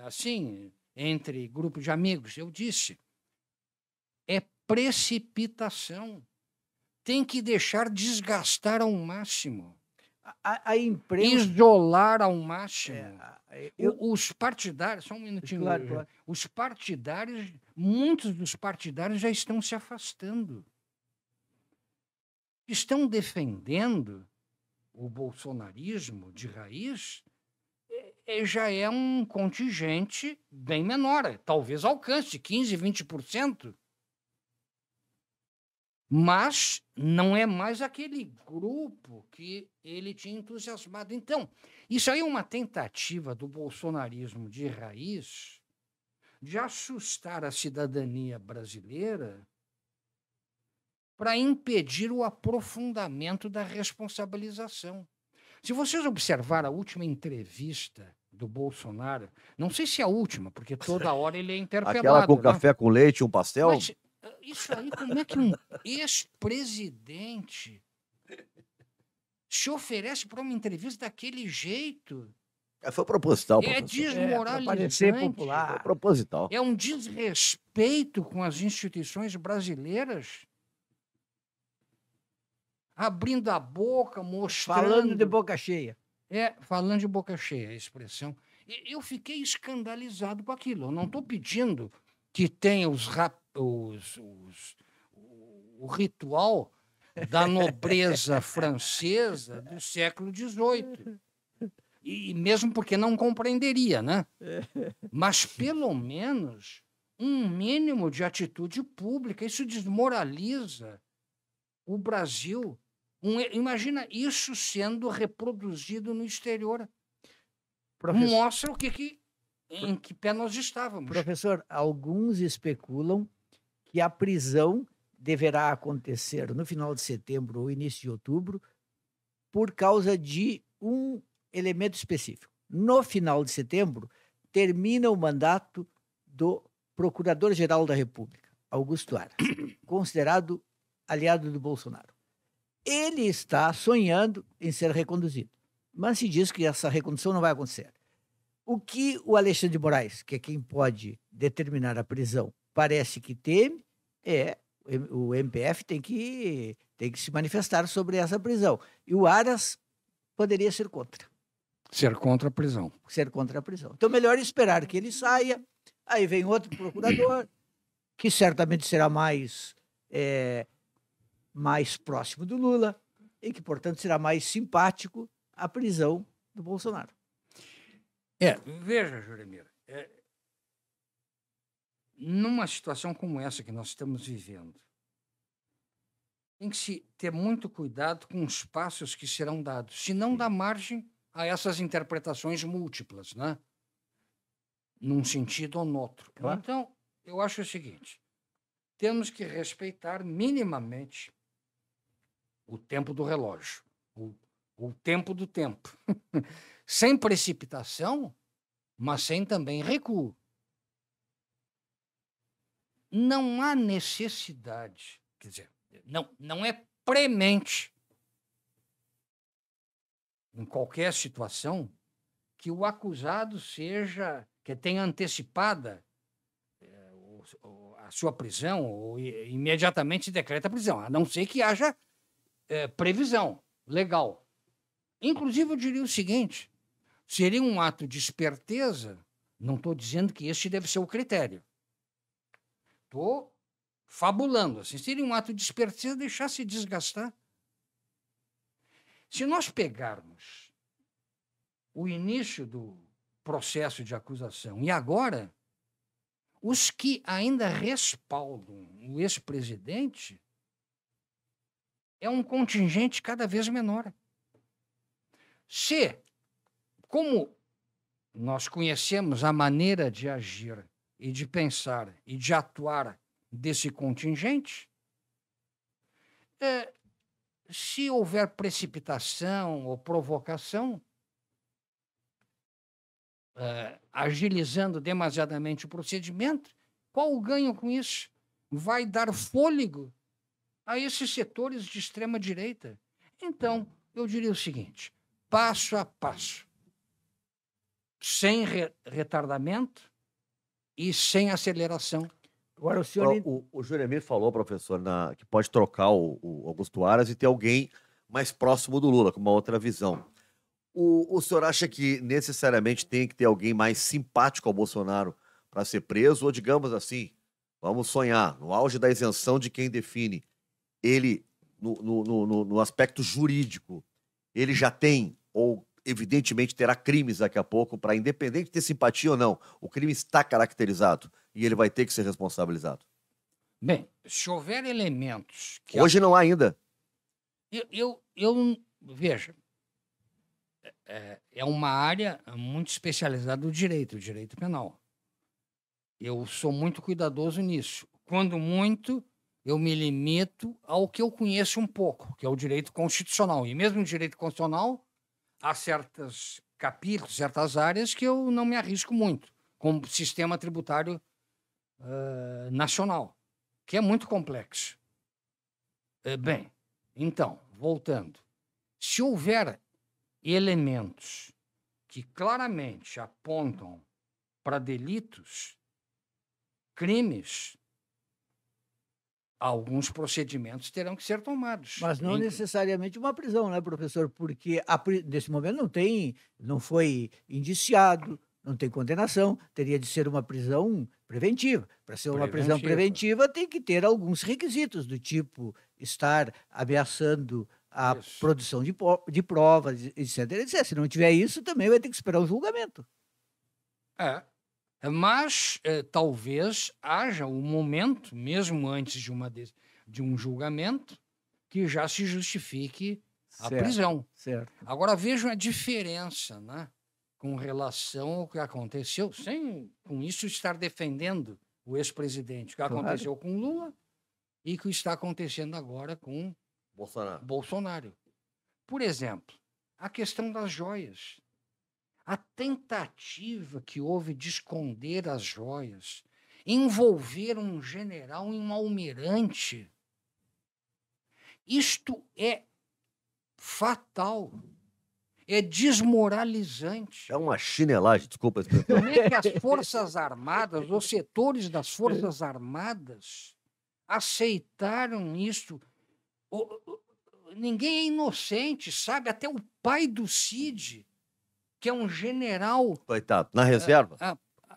assim, entre grupos de amigos, eu disse, é precipitação. Tem que deixar desgastar ao máximo. A imprensa... Isolar ao máximo. Os partidários, só um minutinho. Claro. Os partidários, muitos dos partidários já estão se afastando. Estão defendendo o bolsonarismo de raiz, já é um contingente bem menor, talvez alcance 15%, 20%. Mas não é mais aquele grupo que ele tinha entusiasmado. Então, isso aí é uma tentativa do bolsonarismo de raiz de assustar a cidadania brasileira para impedir o aprofundamento da responsabilização. Se vocês observarem a última entrevista do Bolsonaro, não sei se é a última, porque toda hora ele é interpelado. Aquela com né? café com leite e um pastel? Mas, isso aí, como é que um ex-presidente se oferece para uma entrevista daquele jeito? Foi proposital, É professor. desmoralizante. parecer popular. Foi proposital. É um desrespeito com as instituições brasileiras. Abrindo a boca, mostrando... Falando de boca cheia. Falando de boca cheia, a expressão. Eu fiquei escandalizado com aquilo. Eu não estou pedindo que tenha o ritual da nobreza francesa do século XVIII. E mesmo porque não compreenderia, né? Mas, pelo menos, um mínimo de atitude pública. Isso desmoraliza o Brasil. Imagina isso sendo reproduzido no exterior. Mostra em que pé nós estávamos. Professor, alguns especulam que a prisão deverá acontecer no final de setembro ou início de outubro por causa de um elemento específico. No final de setembro, termina o mandato do Procurador-Geral da República, Augusto Aras, considerado aliado do Bolsonaro. Ele está sonhando em ser reconduzido, mas se diz que essa recondução não vai acontecer. O que o Alexandre de Moraes, que é quem pode determinar a prisão, parece que teme, o MPF tem que se manifestar sobre essa prisão. E o Aras poderia ser contra. Ser contra a prisão. Ser contra a prisão. Então, melhor esperar que ele saia, aí vem outro procurador, que certamente será mais próximo do Lula e que, portanto, será mais simpático à prisão do Bolsonaro. Veja, Juremir, numa situação como essa que nós estamos vivendo, tem que se ter muito cuidado com os passos que serão dados, se não dá margem a essas interpretações múltiplas, né? Num sentido ou no outro. Claro. Então, eu acho o seguinte, temos que respeitar minimamente o tempo do relógio, o tempo do tempo. Sem precipitação, mas sem também recuo. Não há necessidade, quer dizer, não é premente, em qualquer situação, que o acusado que tenha antecipada a sua prisão ou imediatamente decreta a prisão, a não ser que haja previsão legal. Inclusive, eu diria o seguinte, seria um ato de esperteza, não estou dizendo que este deve ser o critério. Estou fabulando, assim, seria um ato de esperteza deixar se desgastar. Se nós pegarmos o início do processo de acusação e agora, os que ainda respaldam o ex-presidente é um contingente cada vez menor. Se, como nós conhecemos a maneira de agir e de pensar e de atuar desse contingente, se houver precipitação ou provocação, agilizando demasiadamente o procedimento, qual o ganho com isso? Vai dar fôlego a esses setores de extrema-direita. Então, eu diria o seguinte, passo a passo, sem retardamento e sem aceleração. Agora, o Juremir falou, professor, que pode trocar o Augusto Aras e ter alguém mais próximo do Lula, com uma outra visão. O senhor acha que necessariamente tem que ter alguém mais simpático ao Bolsonaro para ser preso? Ou, digamos assim, vamos sonhar, no auge da isenção de quem define, ele, no aspecto jurídico, ele já tem, ou evidentemente terá crimes daqui a pouco, para, independente de ter simpatia ou não, o crime está caracterizado e ele vai ter que ser responsabilizado? Bem, se houver elementos... Hoje não há ainda. Veja, é uma área muito especializada do direito, o direito penal. Eu sou muito cuidadoso nisso. Quando muito, eu me limito ao que eu conheço um pouco, que é o direito constitucional. E mesmo no direito constitucional, há certos capítulos, certas áreas que eu não me arrisco muito, como sistema tributário nacional, que é muito complexo. Bem, então, voltando. Se houver elementos que claramente apontam para delitos, crimes, alguns procedimentos terão que ser tomados. Mas não necessariamente uma prisão, né, professor? Porque nesse momento não foi indiciado, não tem condenação, teria de ser uma prisão preventiva. Para ser uma prisão preventiva, tem que ter alguns requisitos, do tipo estar ameaçando a produção de provas, etc, etc. Se não tiver isso, também vai ter que esperar o julgamento. Mas talvez haja um momento, mesmo antes de um julgamento, que já se justifique a prisão. Certo. Agora, vejam a diferença, né, com relação ao que aconteceu, sem com isso estar defendendo o ex-presidente, o que aconteceu com Lula e o que está acontecendo agora com Bolsonaro. Por exemplo, a questão das joias. A tentativa que houve de esconder as joias, envolver um general e um almirante, isto é fatal, é desmoralizante. É uma chinelagem, desculpa. Como é que as Forças Armadas, os setores das Forças Armadas, aceitaram isso? Ninguém é inocente, sabe? Até o pai do Cid, que é um general... Coitado, na reserva.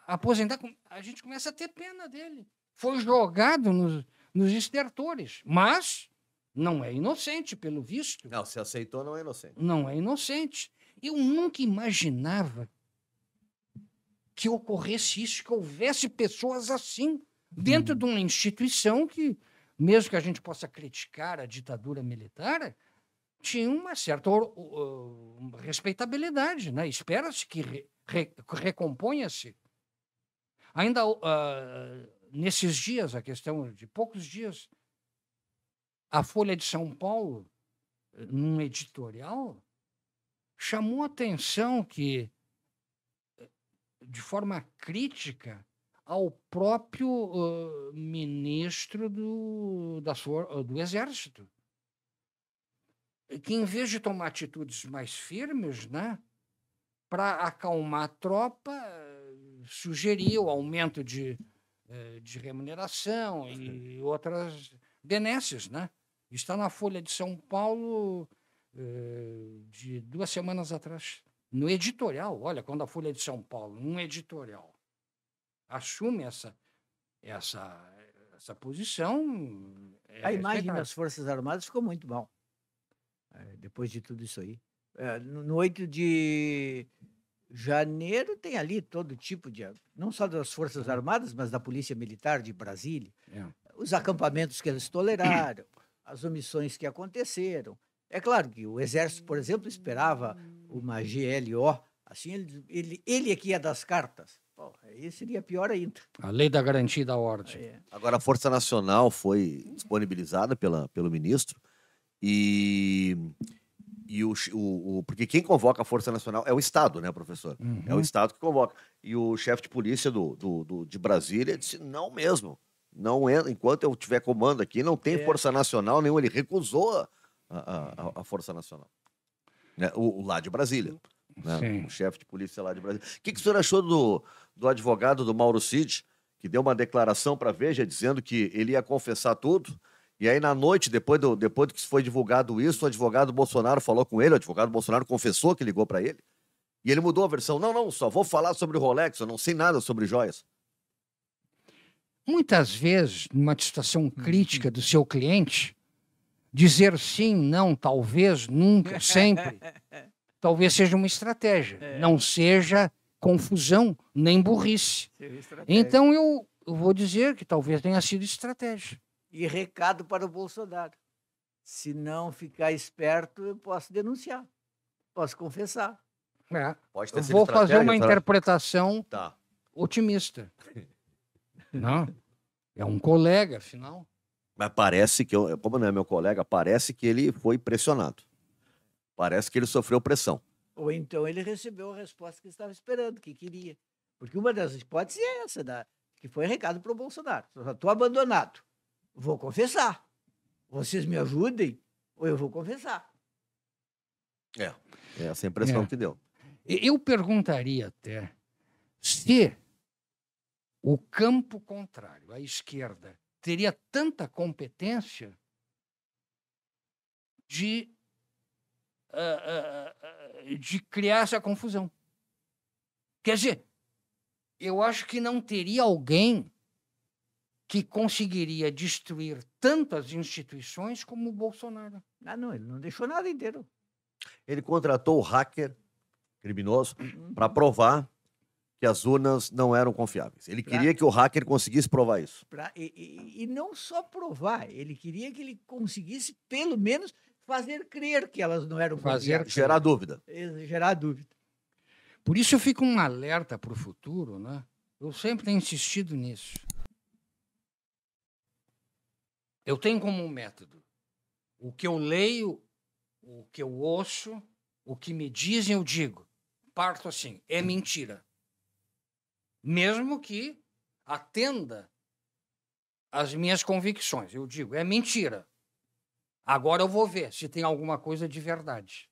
Aposentado, a gente começa a ter pena dele. Foi jogado nos estertores, mas não é inocente, pelo visto. Não, se aceitou, não é inocente. Não é inocente. Eu nunca imaginava que ocorresse isso, que houvesse pessoas assim, dentro de uma instituição que, mesmo que a gente possa criticar a ditadura militar, tinha uma certa respeitabilidade, né? Espera-se que recomponha-se. Ainda nesses dias, a questão de poucos dias, a Folha de São Paulo, num editorial, chamou a atenção que, de forma crítica, ao próprio ministro do Exército, que, em vez de tomar atitudes mais firmes, né, para acalmar a tropa, sugeriu o aumento de remuneração e outras benesses, né? Está na Folha de São Paulo de 2 semanas atrás, no editorial. Olha, quando a Folha de São Paulo, num editorial, assume essa posição... A imagem das Forças Armadas ficou muito mal. Depois de tudo isso aí. No 8 de Janeiro tem ali todo tipo de... Não só das Forças Armadas, mas da Polícia Militar de Brasília. Os acampamentos que eles toleraram, as omissões que aconteceram. É claro que o Exército, por exemplo, esperava uma GLO, assim, ele é que ia das cartas. Bom, aí seria pior ainda. A lei da garantia da ordem. Agora, a Força Nacional foi disponibilizada pelo ministro porque quem convoca a Força Nacional é o Estado, né, professor? Uhum. É o Estado que convoca. E o chefe de polícia de Brasília disse, não mesmo. Não é, enquanto eu tiver comando aqui, não tem Força Nacional nenhuma. Ele recusou a Força Nacional. Né? O lá de Brasília. Né? O chefe de polícia lá de Brasília. O que o senhor achou do advogado do Mauro Cid, que deu uma declaração para a Veja dizendo que ele ia confessar tudo? E aí, na noite, depois que foi divulgado isso, o advogado Bolsonaro falou com ele, o advogado Bolsonaro confessou que ligou para ele, e ele mudou a versão. Não, só vou falar sobre o Rolex, eu não sei nada sobre joias. Muitas vezes, numa situação crítica do seu cliente, dizer sim, não, talvez, nunca, sempre, talvez seja uma estratégia, não seja confusão nem burrice. Então, eu vou dizer que talvez tenha sido estratégia. E recado para o Bolsonaro. Se não ficar esperto, eu posso denunciar. Posso confessar. Pode ter eu vou fazer uma interpretação otimista. Não, é um colega, afinal. Mas parece que, como não é meu colega, parece que ele foi pressionado. Parece que ele sofreu pressão. Ou então ele recebeu a resposta que estava esperando, que queria. Porque uma das hipóteses é essa, que foi recado para o Bolsonaro. Eu estou abandonado. Vou confessar. Vocês me ajudem ou eu vou confessar. É essa a impressão que deu. Eu perguntaria até se o campo contrário, a esquerda, teria tanta competência de criar essa confusão. Quer dizer, eu acho que não teria alguém que conseguiria destruir tantas instituições como o Bolsonaro. Não, ele não deixou nada inteiro. Ele contratou o hacker criminoso para provar que as urnas não eram confiáveis. Ele queria que o hacker conseguisse provar isso. E não só provar, ele queria que ele conseguisse, pelo menos, fazer crer que elas não eram confiáveis. Gerar dúvida. Gerar dúvida. Por isso eu fico um alerta para o futuro, né? Eu sempre tenho insistido nisso. Eu tenho como um método. O que eu leio, o que eu ouço, o que me dizem, eu digo. Parto assim, é mentira. Mesmo que atenda às minhas convicções. Eu digo, é mentira. Agora eu vou ver se tem alguma coisa de verdade.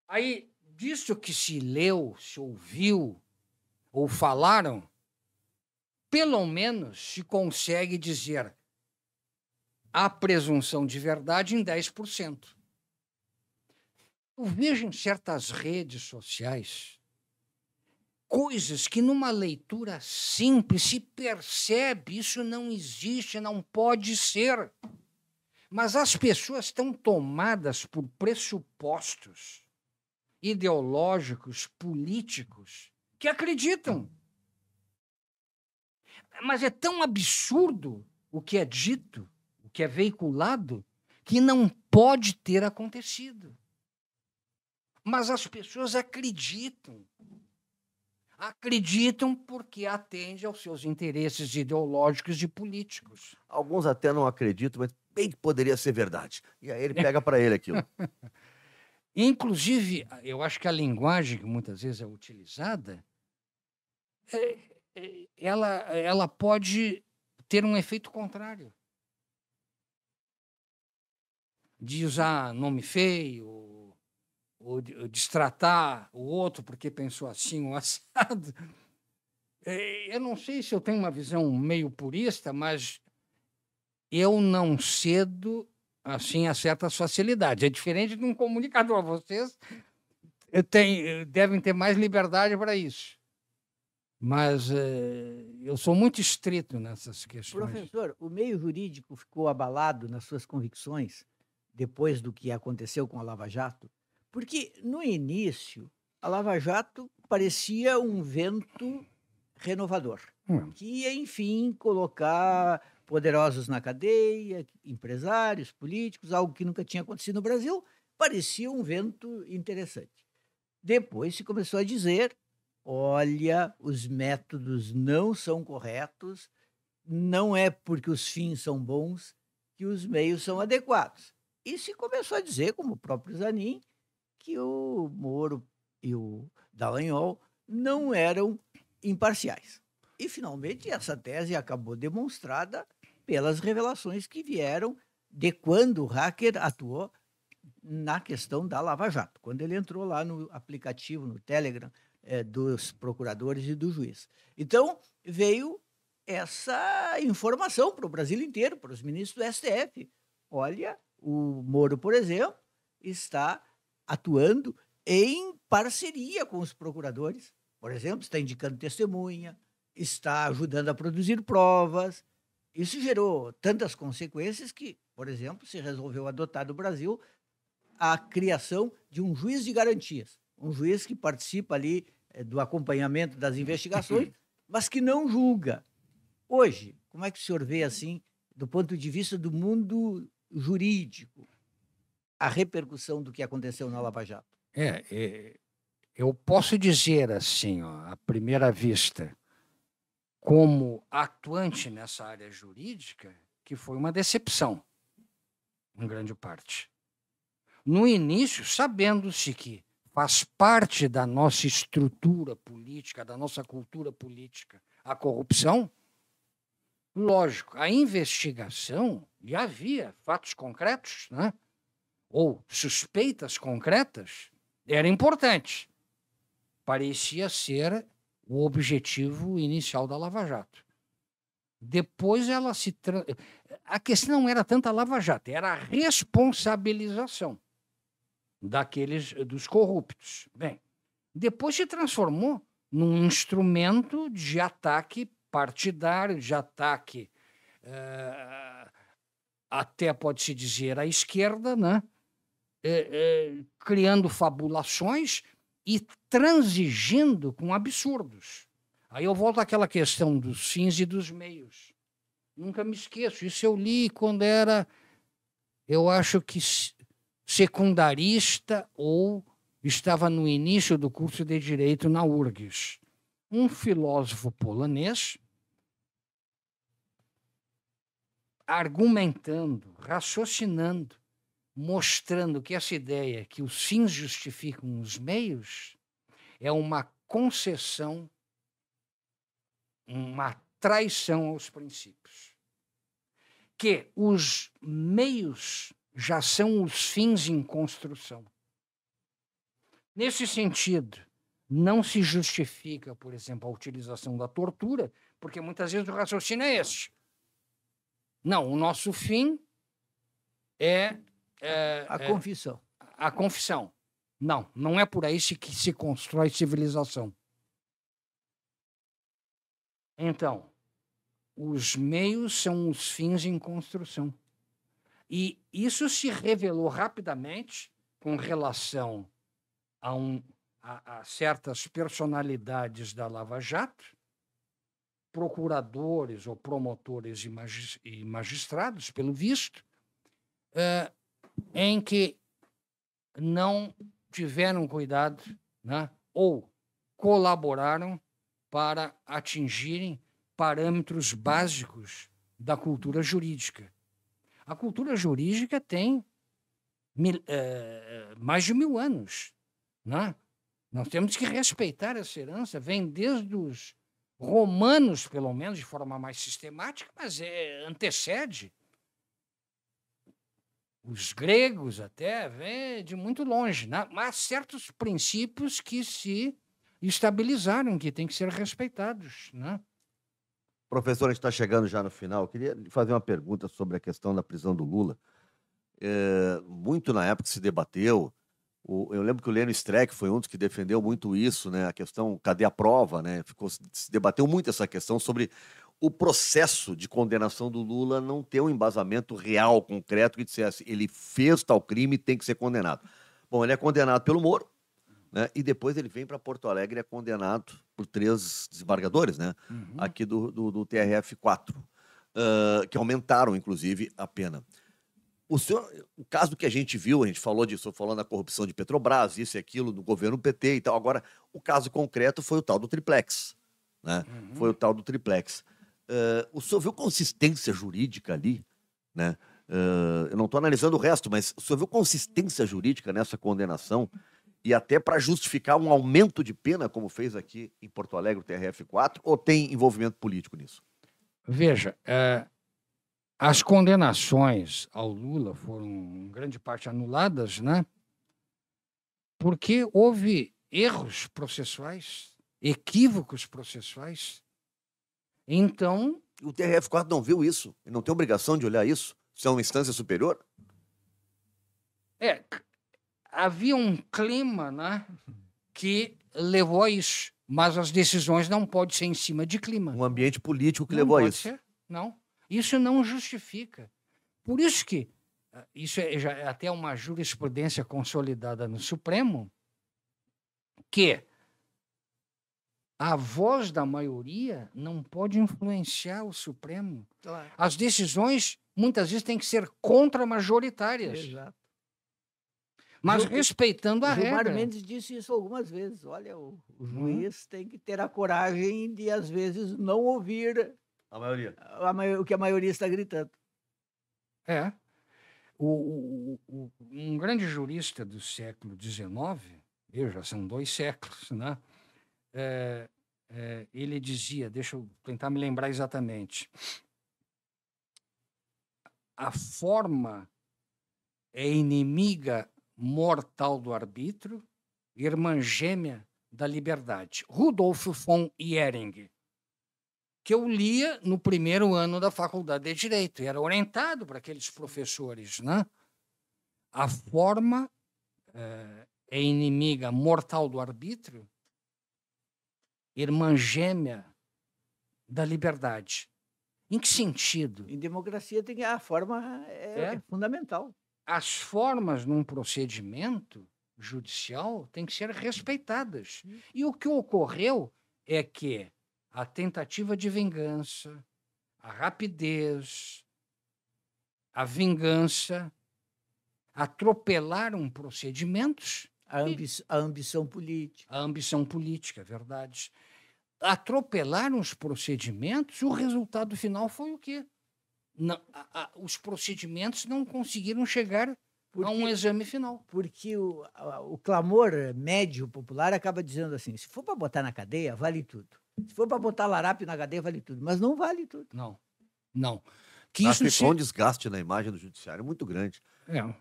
Aí, disso que se leu, se ouviu ou falaram, pelo menos se consegue dizer a presunção de verdade em 10%. Eu vejo em certas redes sociais coisas que numa leitura simples se percebe, isso não existe, não pode ser. Mas as pessoas estão tomadas por pressupostos ideológicos, políticos, que acreditam. Mas é tão absurdo o que é dito, o que é veiculado, que não pode ter acontecido. Mas as pessoas acreditam. Acreditam porque atende aos seus interesses ideológicos e políticos. Alguns até não acreditam, mas bem que poderia ser verdade. E aí ele pega para ele aquilo. Inclusive, eu acho que a linguagem que muitas vezes é utilizada, ela pode ter um efeito contrário. De usar nome feio, ou destratar o outro porque pensou assim, ou assado. Eu não sei se eu tenho uma visão meio purista, mas eu não cedo assim a certas facilidades. É diferente de um comunicador. Vocês devem ter mais liberdade para isso. Mas eu sou muito estrito nessas questões. Professor, o meio jurídico ficou abalado nas suas convicções depois do que aconteceu com a Lava Jato? Porque, no início, A Lava Jato parecia um vento renovador, que ia, enfim, colocar poderosos na cadeia, empresários, políticos, algo que nunca tinha acontecido no Brasil, parecia um vento interessante. Depois se começou a dizer, olha, os métodos não são corretos, não é porque os fins são bons que os meios são adequados. E se começou a dizer, como o próprio Zanin, que o Moro e o Dallagnol não eram imparciais. E, finalmente, essa tese acabou demonstrada pelas revelações que vieram de quando o hacker atuou na questão da Lava Jato, quando ele entrou lá no aplicativo, no Telegram, dos procuradores e do juiz. Então, veio essa informação para o Brasil inteiro, para os ministros do STF. Olha, o Moro, por exemplo, está atuando em parceria com os procuradores. Por exemplo, está indicando testemunha, está ajudando a produzir provas. Isso gerou tantas consequências que, por exemplo, se resolveu adotar no Brasil a criação de um juiz de garantias, um juiz que participa ali do acompanhamento das investigações, mas que não julga. Hoje, como é que o senhor vê, assim, do ponto de vista do mundo jurídico, a repercussão do que aconteceu na Lava Jato? Eu posso dizer, assim, à primeira vista, como atuante nessa área jurídica, que foi uma decepção, em grande parte. No início, sabendo-se que faz parte da nossa estrutura política, da nossa cultura política, a corrupção, lógico, a investigação, já havia fatos concretos, né? Ou suspeitas concretas, era importante. Parecia ser o objetivo inicial da Lava Jato. Depois ela se... A questão não era tanto a Lava Jato, era a responsabilização dos corruptos. Bem, depois se transformou num instrumento de ataque partidário, de ataque até pode-se dizer à esquerda, né? Criando fabulações e transigindo com absurdos. Aí eu volto àquela questão dos fins e dos meios. Nunca me esqueço, isso eu li quando era, eu acho que secundarista ou estava no início do curso de Direito na URGS. Um filósofo polonês argumentando, raciocinando, mostrando que essa ideia que os fins justificam os meios é uma concessão, uma traição aos princípios. Que os meios já são os fins em construção. Nesse sentido, não se justifica, por exemplo, a utilização da tortura, porque muitas vezes o raciocínio é este. Não, o nosso fim é a confissão. A confissão. Não, não é por aí que se constrói civilização. Então, os meios são os fins em construção. E isso se revelou rapidamente com relação a certas personalidades da Lava Jato, procuradores ou promotores e magistrados, pelo visto, em que não tiveram cuidado, né, ou colaboraram para atingirem parâmetros básicos da cultura jurídica. A cultura jurídica tem mais de 1000 anos. Né? Nós temos que respeitar essa herança, vem desde os romanos, pelo menos, de forma mais sistemática, mas antecede. Os gregos até vêm de muito longe, né? Mas certos princípios que se estabilizaram, que têm que ser respeitados. Né? Professor, a gente está chegando já no final. Eu queria fazer uma pergunta sobre a questão da prisão do Lula. Muito na época se debateu. Eu lembro que o Lênio Streck foi um dos que defendeu muito isso, né? A questão, cadê a prova? Né? Se debateu muito essa questão sobre o processo de condenação do Lula não ter um embasamento real, concreto, que dissesse ele fez tal crime e tem que ser condenado. Bom, ele é condenado pelo Moro, né? E depois ele vem para Porto Alegre e é condenado por 3 desembargadores, né? Aqui do TRF4, que aumentaram, inclusive, a pena. O caso que a gente viu, a gente falou disso, falando da corrupção de Petrobras, isso e aquilo, no governo PT e tal. Agora, o caso concreto foi o tal do triplex, né? Foi o tal do triplex. O senhor viu consistência jurídica ali, né? Eu não estou analisando o resto, mas o senhor viu consistência jurídica nessa condenação e até para justificar um aumento de pena, como fez aqui em Porto Alegre o TRF4, ou tem envolvimento político nisso? Veja, as condenações ao Lula foram, em grande parte, anuladas, né? Porque houve erros processuais, equívocos processuais. Então... O TRF4 não viu isso? Ele não tem obrigação de olhar isso? Se é uma instância superior? Havia um clima, né, que levou a isso. Mas as decisões não podem ser em cima de clima. Um ambiente político que não levou a pode isso. Ser, não. Isso não justifica. Por isso que isso já é até uma jurisprudência consolidada no Supremo, que a voz da maioria não pode influenciar o Supremo. Claro. As decisões, muitas vezes, têm que ser contra-majoritárias. Exato. Mas respeitando a regra. Gilmar Mendes disse isso algumas vezes. Olha, o juiz tem que ter a coragem de, às vezes, não ouvir a maioria. O que a maioria está gritando. Um grande jurista do século XIX, já são 2 séculos, né? Ele dizia, deixa eu tentar me lembrar exatamente, a forma é inimiga mortal do arbítrio, irmã gêmea da liberdade. Rudolf von Ehring, que eu lia no primeiro ano da Faculdade de Direito, e era orientado para aqueles professores, né? A forma é inimiga mortal do arbítrio, irmã gêmea da liberdade. Em que sentido? Em democracia a forma é fundamental. As formas num procedimento judicial têm que ser respeitadas. E o que ocorreu é que a tentativa de vingança, a rapidez, a vingança atropelaram procedimentos. A ambição política. A ambição política, é verdade. Atropelaram os procedimentos, o resultado final foi o quê? Não, os procedimentos não conseguiram chegar a um exame final. Porque o clamor médio popular acaba dizendo assim, se for para botar na cadeia, vale tudo. Se for para botar larápio na cadeia, vale tudo. Mas não vale tudo. Não. Ficou um desgaste na imagem do judiciário muito grande.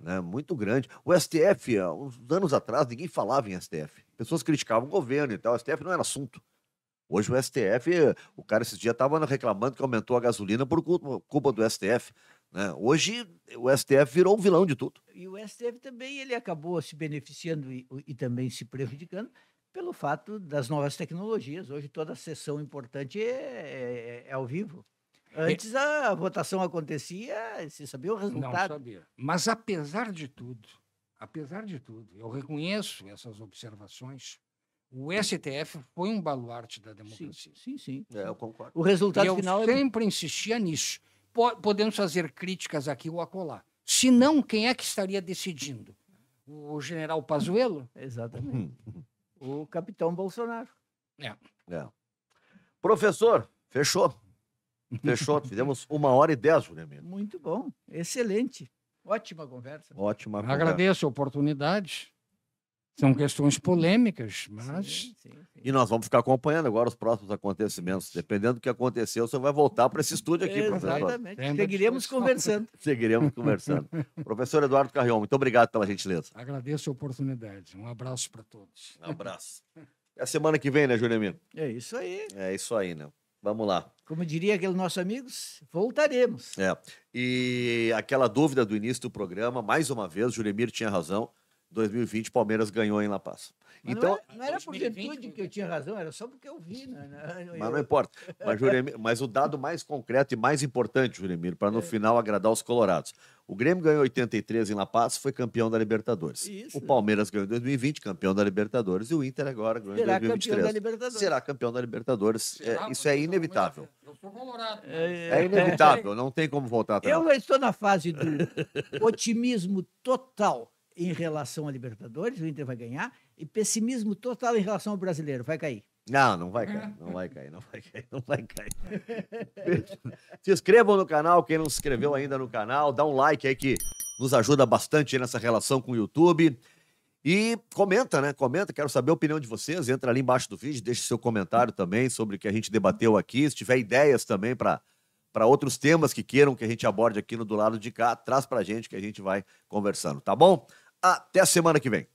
Né? Muito grande. O STF, uns anos atrás, ninguém falava em STF. Pessoas criticavam o governo e tal. O STF não era assunto. Hoje o STF, o cara esses dias estava reclamando que aumentou a gasolina por culpa do STF. Né? Hoje o STF virou um vilão de tudo. E o STF também ele acabou se beneficiando e também se prejudicando pelo fato das novas tecnologias. Hoje toda sessão importante é ao vivo. Antes a votação acontecia, se sabia o resultado. Não sabia. Mas apesar de tudo, eu reconheço essas observações. O STF foi um baluarte da democracia. Sim. Eu concordo. O resultado final eu sempre insistia nisso. Podemos fazer críticas aqui ou acolá. Se não, quem é que estaria decidindo? O general Pazuello? Exatamente. O capitão Bolsonaro. Professor, fechou. Fizemos 1h10, Juremir. Muito bom. Excelente. Ótima conversa. Agradeço a oportunidade. São questões polêmicas, mas... Sim. E nós vamos ficar acompanhando agora os próximos acontecimentos. Dependendo do que aconteceu, você vai voltar para esse estúdio aqui, professor. Exatamente. Seguiremos conversando. Professor Eduardo Carrion, muito obrigado pela gentileza. Agradeço a oportunidade. Um abraço para todos. Um abraço. É a semana que vem, né, Juremir? É isso aí. É isso aí, né? Vamos lá. Como diria aqueles nossos amigos, voltaremos. E aquela dúvida do início do programa, mais uma vez, Juremir tinha razão. 2020, Palmeiras ganhou em La Paz. Mas então, não era por virtude que eu tinha razão, era só porque eu vi. Mas não importa. Mas o dado mais concreto e mais importante, Juremir, para no final agradar os colorados. O Grêmio ganhou 83 em La Paz, foi campeão da Libertadores. Isso. O Palmeiras ganhou em 2020, campeão da Libertadores. E o Inter agora ganhou em 2023. Campeão da Libertadores. Será campeão da Libertadores. Isso é inevitável. Eu sou colorado. É inevitável, não tem como voltar atrás. Eu estou na fase do otimismo total em relação à Libertadores, o Inter vai ganhar, e pessimismo total em relação ao brasileiro, vai cair. Não vai cair, não vai cair. Se inscrevam no canal, quem não se inscreveu ainda no canal, dá um like aí que nos ajuda bastante nessa relação com o YouTube. E comenta, né? Comenta, quero saber a opinião de vocês. Entra ali embaixo do vídeo, deixe seu comentário também sobre o que a gente debateu aqui. Se tiver ideias também para outros temas que queiram que a gente aborde aqui no Do Lado de Cá, traz pra gente que a gente vai conversando, tá bom? Até a semana que vem.